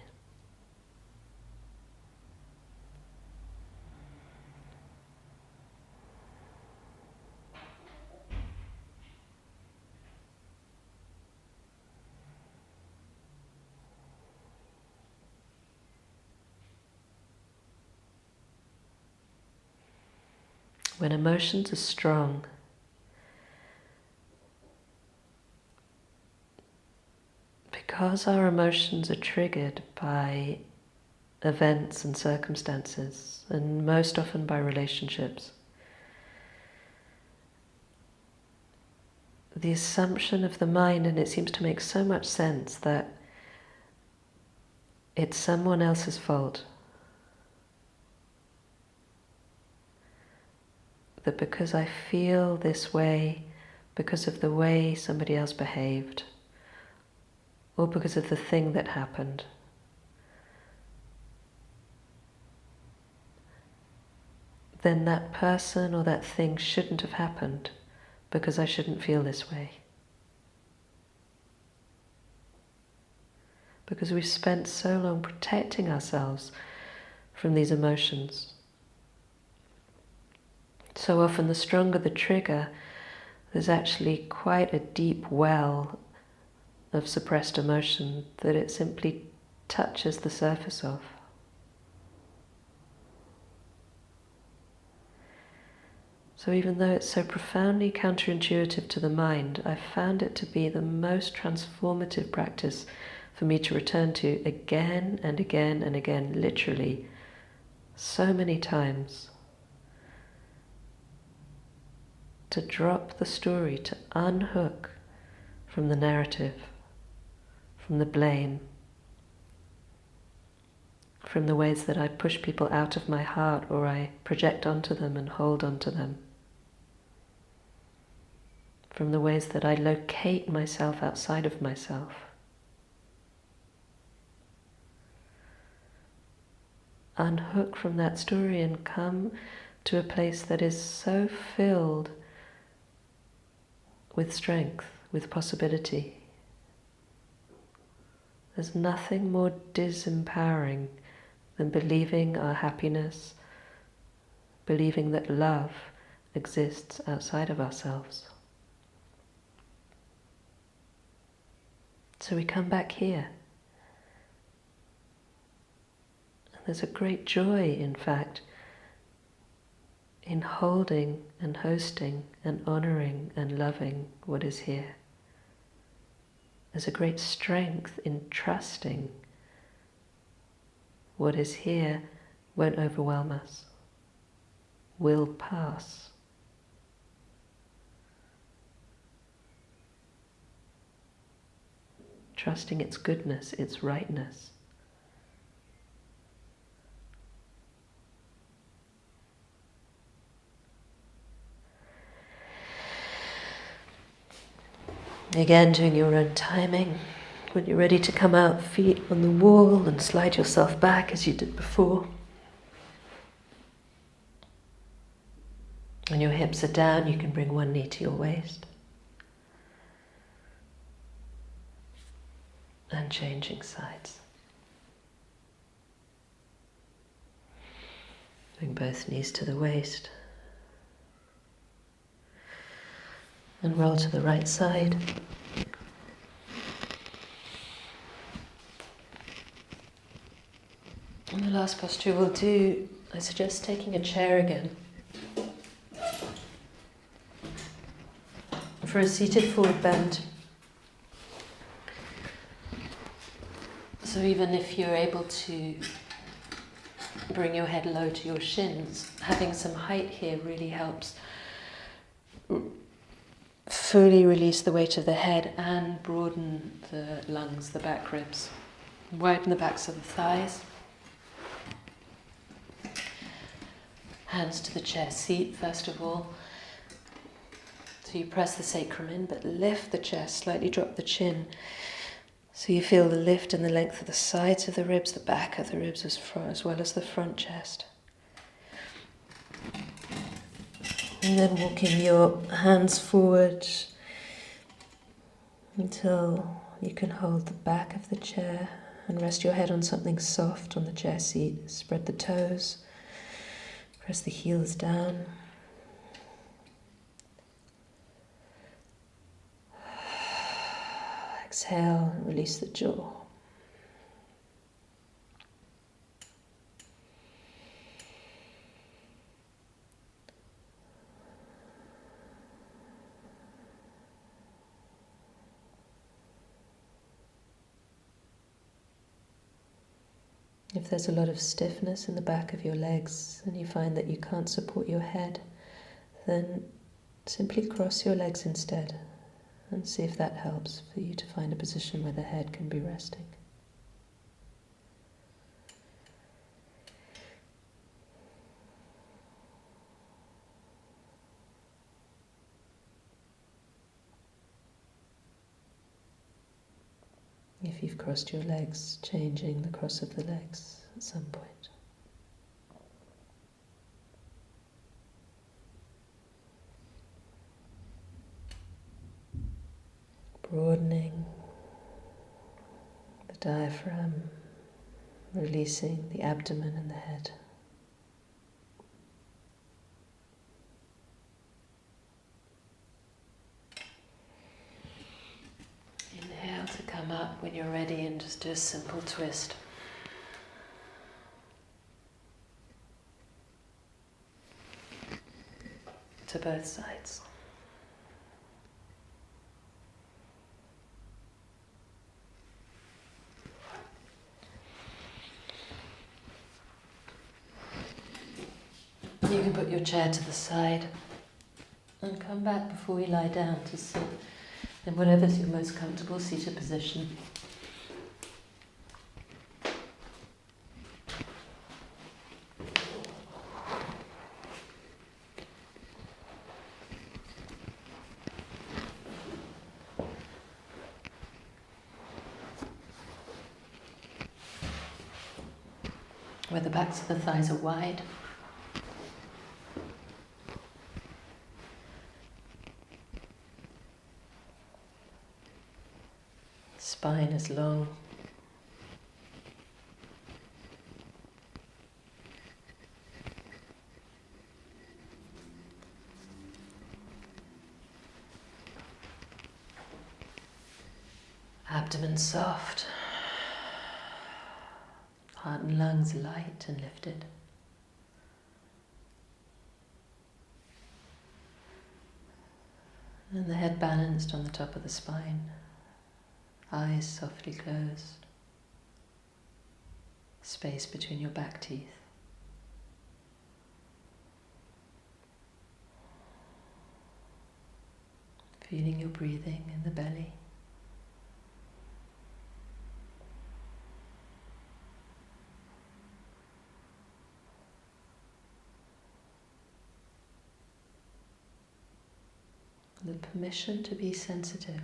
When emotions are strong, because our emotions are triggered by events and circumstances, and most often by relationships, the assumption of the mind, and it seems to make so much sense, that it's someone else's fault. That because I feel this way, because of the way somebody else behaved, or because of the thing that happened, then that person or that thing shouldn't have happened, because I shouldn't feel this way. Because we've spent so long protecting ourselves from these emotions. So often, the stronger the trigger, there's actually quite a deep well of suppressed emotion that it simply touches the surface of. So even though it's so profoundly counterintuitive to the mind, I've found it to be the most transformative practice for me to return to again and again and again, literally so many times. To drop the story, to unhook from the narrative, from the blame, from the ways that I push people out of my heart or I project onto them and hold onto them, from the ways that I locate myself outside of myself. Unhook from that story and come to a place that is so filled with strength, with possibility. There's nothing more disempowering than believing our happiness, believing that love exists outside of ourselves. So we come back here. And there's a great joy, in fact, in holding and hosting and honoring and loving what is here. There's a great strength in trusting what is here won't overwhelm us, will pass. trusting its goodness, its rightness. Again, doing your own timing. When you're ready to come out, feet on the wall, and slide yourself back as you did before. When your hips are down, you can bring one knee to your waist. And changing sides. Bring both knees to the waist. And roll to the right side. And the last posture we'll do, I suggest taking a chair again. For a seated forward bend. So even if you're able to bring your head low to your shins, having some height here really helps fully release the weight of the head and broaden the lungs, the back ribs. Widen the backs of the thighs. Hands to the chair seat first of all. So you press the sacrum in, but lift the chest, slightly drop the chin. So you feel the lift and the length of the sides of the ribs, the back of the ribs as well as the front chest. And then walking your hands forward until you can hold the back of the chair and rest your head on something soft on the chair seat. Spread the toes, press the heels down. Exhale and release the jaw. If there's a lot of stiffness in the back of your legs and you find that you can't support your head, then simply cross your legs instead and see if that helps for you to find a position where the head can be resting. If you've crossed your legs, changing the cross of the legs at some point. Broadening the diaphragm, releasing the abdomen and the head. Inhale to come up when you're ready and just do a simple twist. To both sides. You can put your chair to the side and come back before we lie down to sit in whatever's your most comfortable seated position. Where the backs of the thighs are wide. Spine is long. Abdomen soft. Heart and lungs light and lifted. And the head balanced on the top of the spine. Eyes softly closed. Space between your back teeth. Feeling your breathing in the belly. The permission to be sensitive.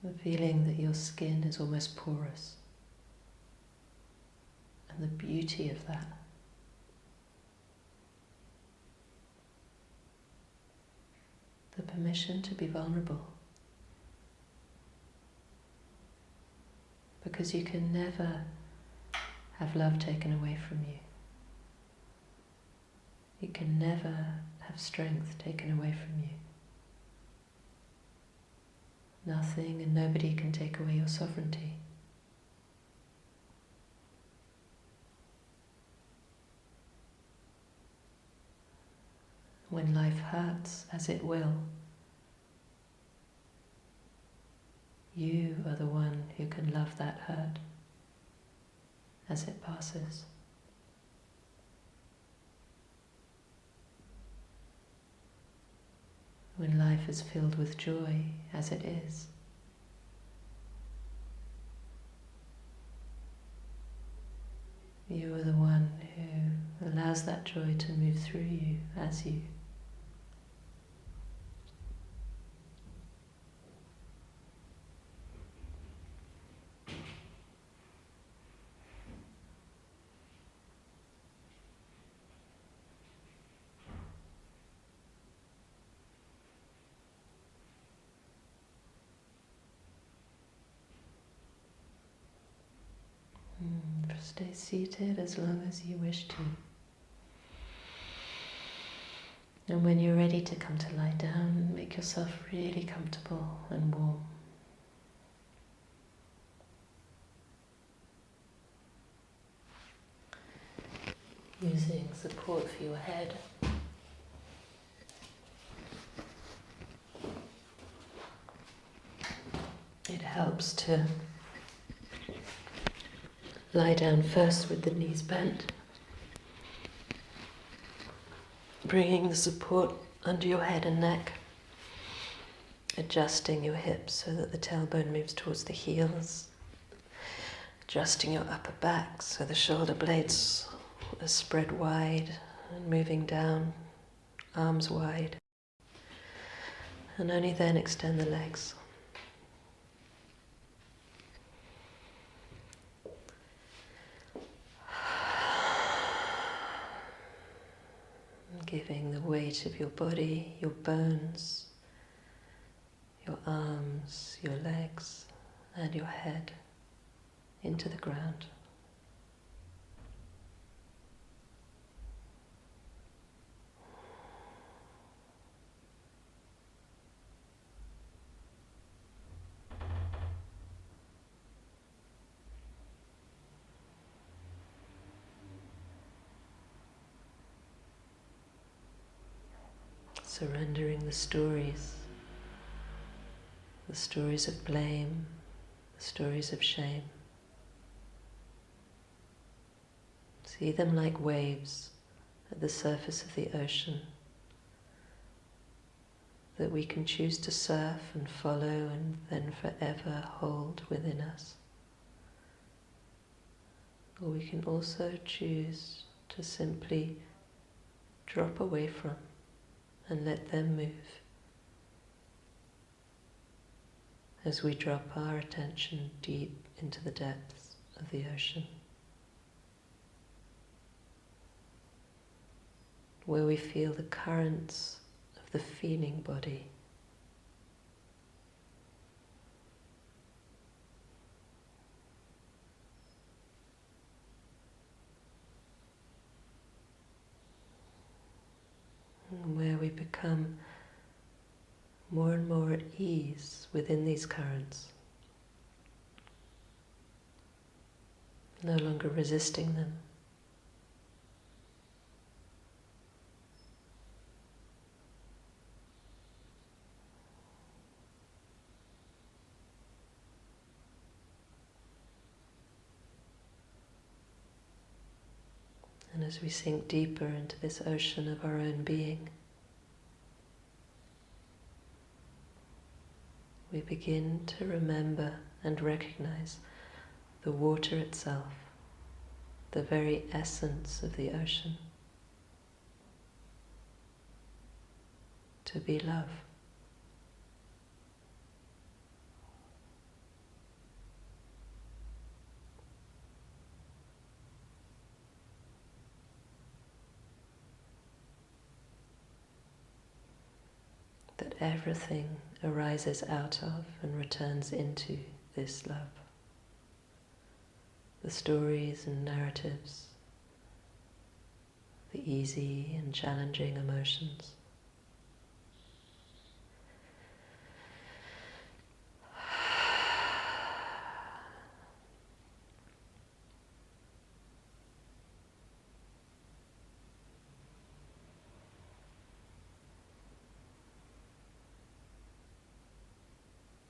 The feeling that your skin is almost porous. And the beauty of that. The permission to be vulnerable. Because you can never have love taken away from you. You can never have strength taken away from you. Nothing and nobody can take away your sovereignty. When life hurts, as it will, you are the one who can love that hurt as it passes. When life is filled with joy, as it is, you are the one who allows that joy to move through you as you. Stay seated as long as you wish to. And when you're ready to come to lie down, make yourself really comfortable and warm. Using support for your head. It helps to lie down first with the knees bent, bringing the support under your head and neck, adjusting your hips so that the tailbone moves towards the heels, adjusting your upper back so the shoulder blades are spread wide and moving down, arms wide, and only then extend the legs. Giving the weight of your body, your bones, your arms, your legs, and your head into the ground. Surrendering the stories of blame, the stories of shame. See them like waves at the surface of the ocean that we can choose to surf and follow and then forever hold within us. Or we can also choose to simply drop away from and let them move as we drop our attention deep into the depths of the ocean, where we feel the currents of the feeling body. And where we become more and more at ease within these currents, no longer resisting them. And as we sink deeper into this ocean of our own being, we begin to remember and recognize the water itself, the very essence of the ocean. to be love. That everything arises out of and returns into this love. The stories and narratives, the easy and challenging emotions.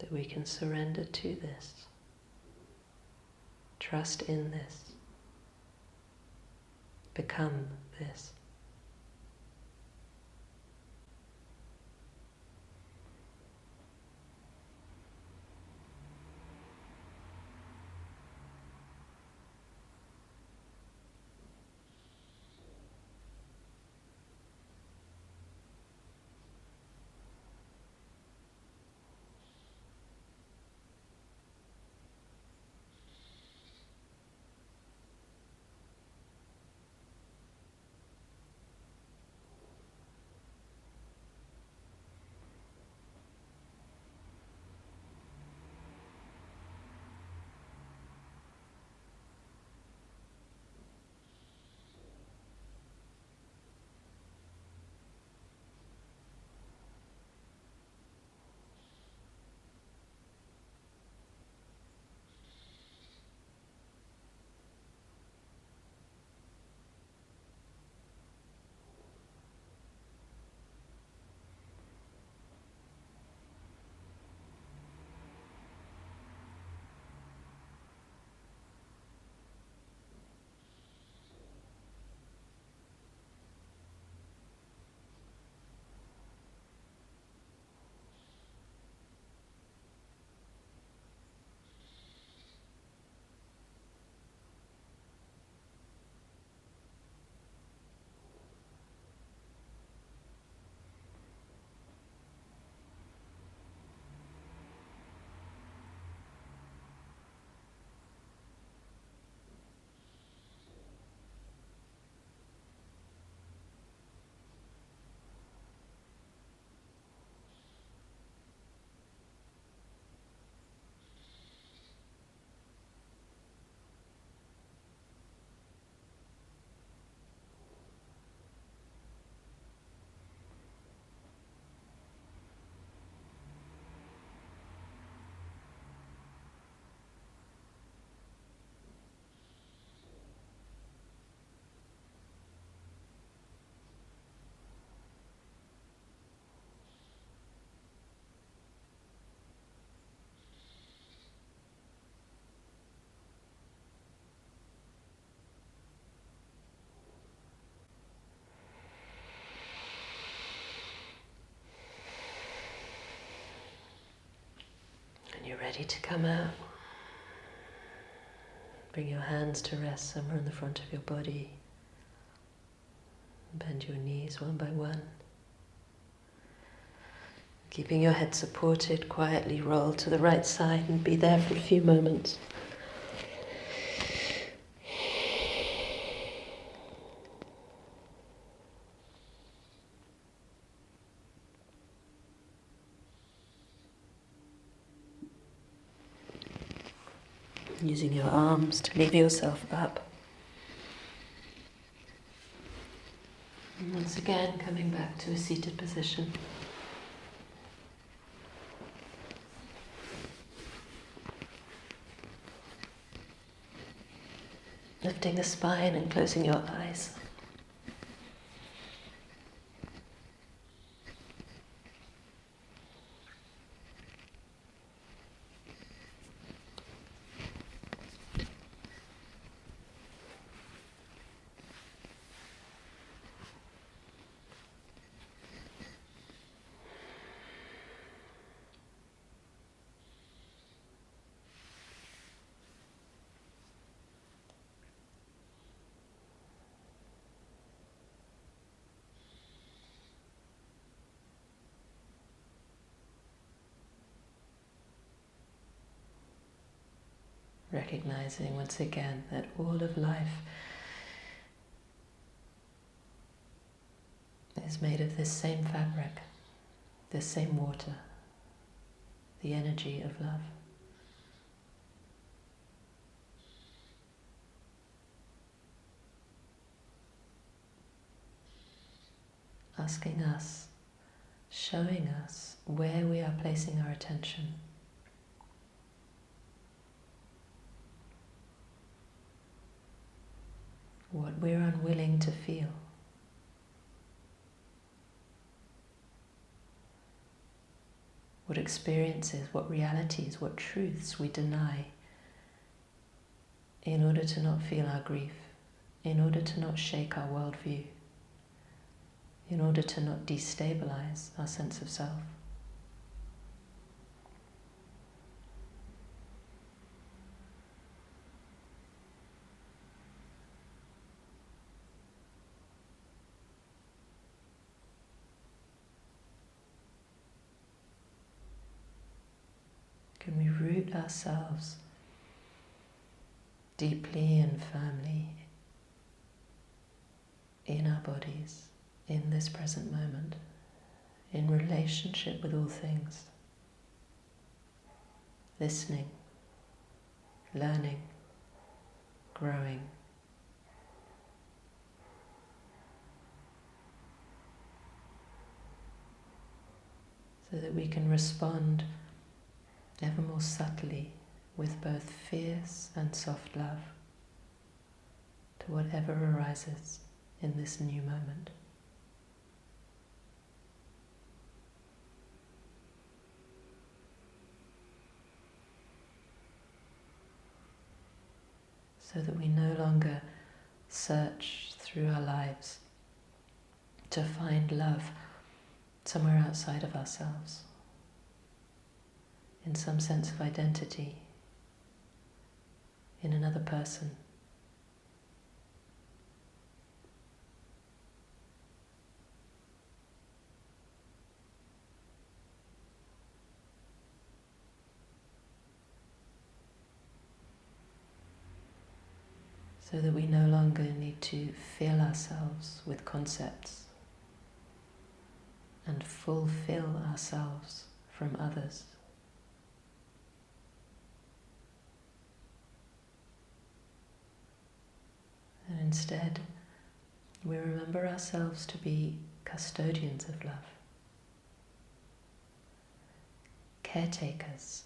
That we can surrender to this, trust in this, become this. You're ready to come out. Bring your hands to rest somewhere in the front of your body. Bend your knees one by one. Keeping your head supported, quietly roll to the right side and be there for a few moments. Using your arms to lever yourself up. And once again, coming back to a seated position. Lifting the spine and closing your eyes. recognizing once again that all of life is made of this same fabric, this same water, the energy of love. Asking us, showing us where we are placing our attention. What we're unwilling to feel. What experiences, what realities, what truths we deny in order to not feel our grief, in order to not shake our worldview, in order to not destabilize our sense of self. Can we root ourselves deeply and firmly in our bodies, in this present moment, in relationship with all things, listening, learning, growing. So that we can respond ever more subtly with both fierce and soft love to whatever arises in this new moment. So that we no longer search through our lives to find love somewhere outside of ourselves, in some sense of identity, in another person. So that we no longer need to fill ourselves with concepts and fulfill ourselves from others. And instead, we remember ourselves to be custodians of love, caretakers,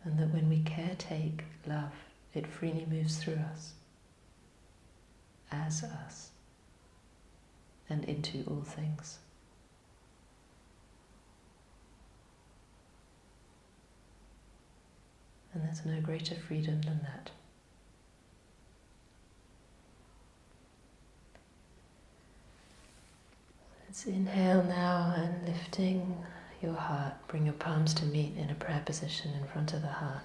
and that when we caretake love, it freely moves through us, as us, and into all things. And there's no greater freedom than that. Let's inhale now, and lifting your heart, bring your palms to meet in a prayer position in front of the heart.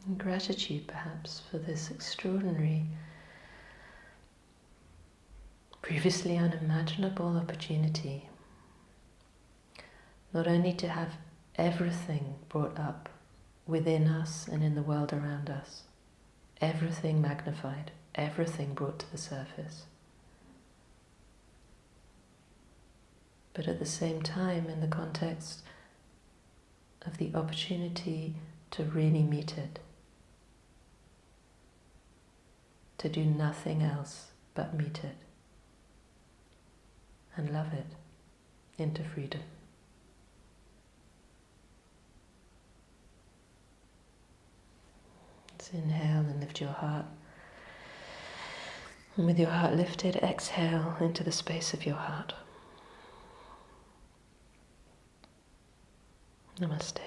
And gratitude perhaps for this extraordinary, previously unimaginable opportunity, not only to have everything brought up within us and in the world around us, everything magnified, everything brought to the surface, but at the same time in the context of the opportunity to really meet it, to do nothing else but meet it and love it into freedom. Let's inhale and lift your heart. And with your heart lifted, exhale into the space of your heart. Namaste.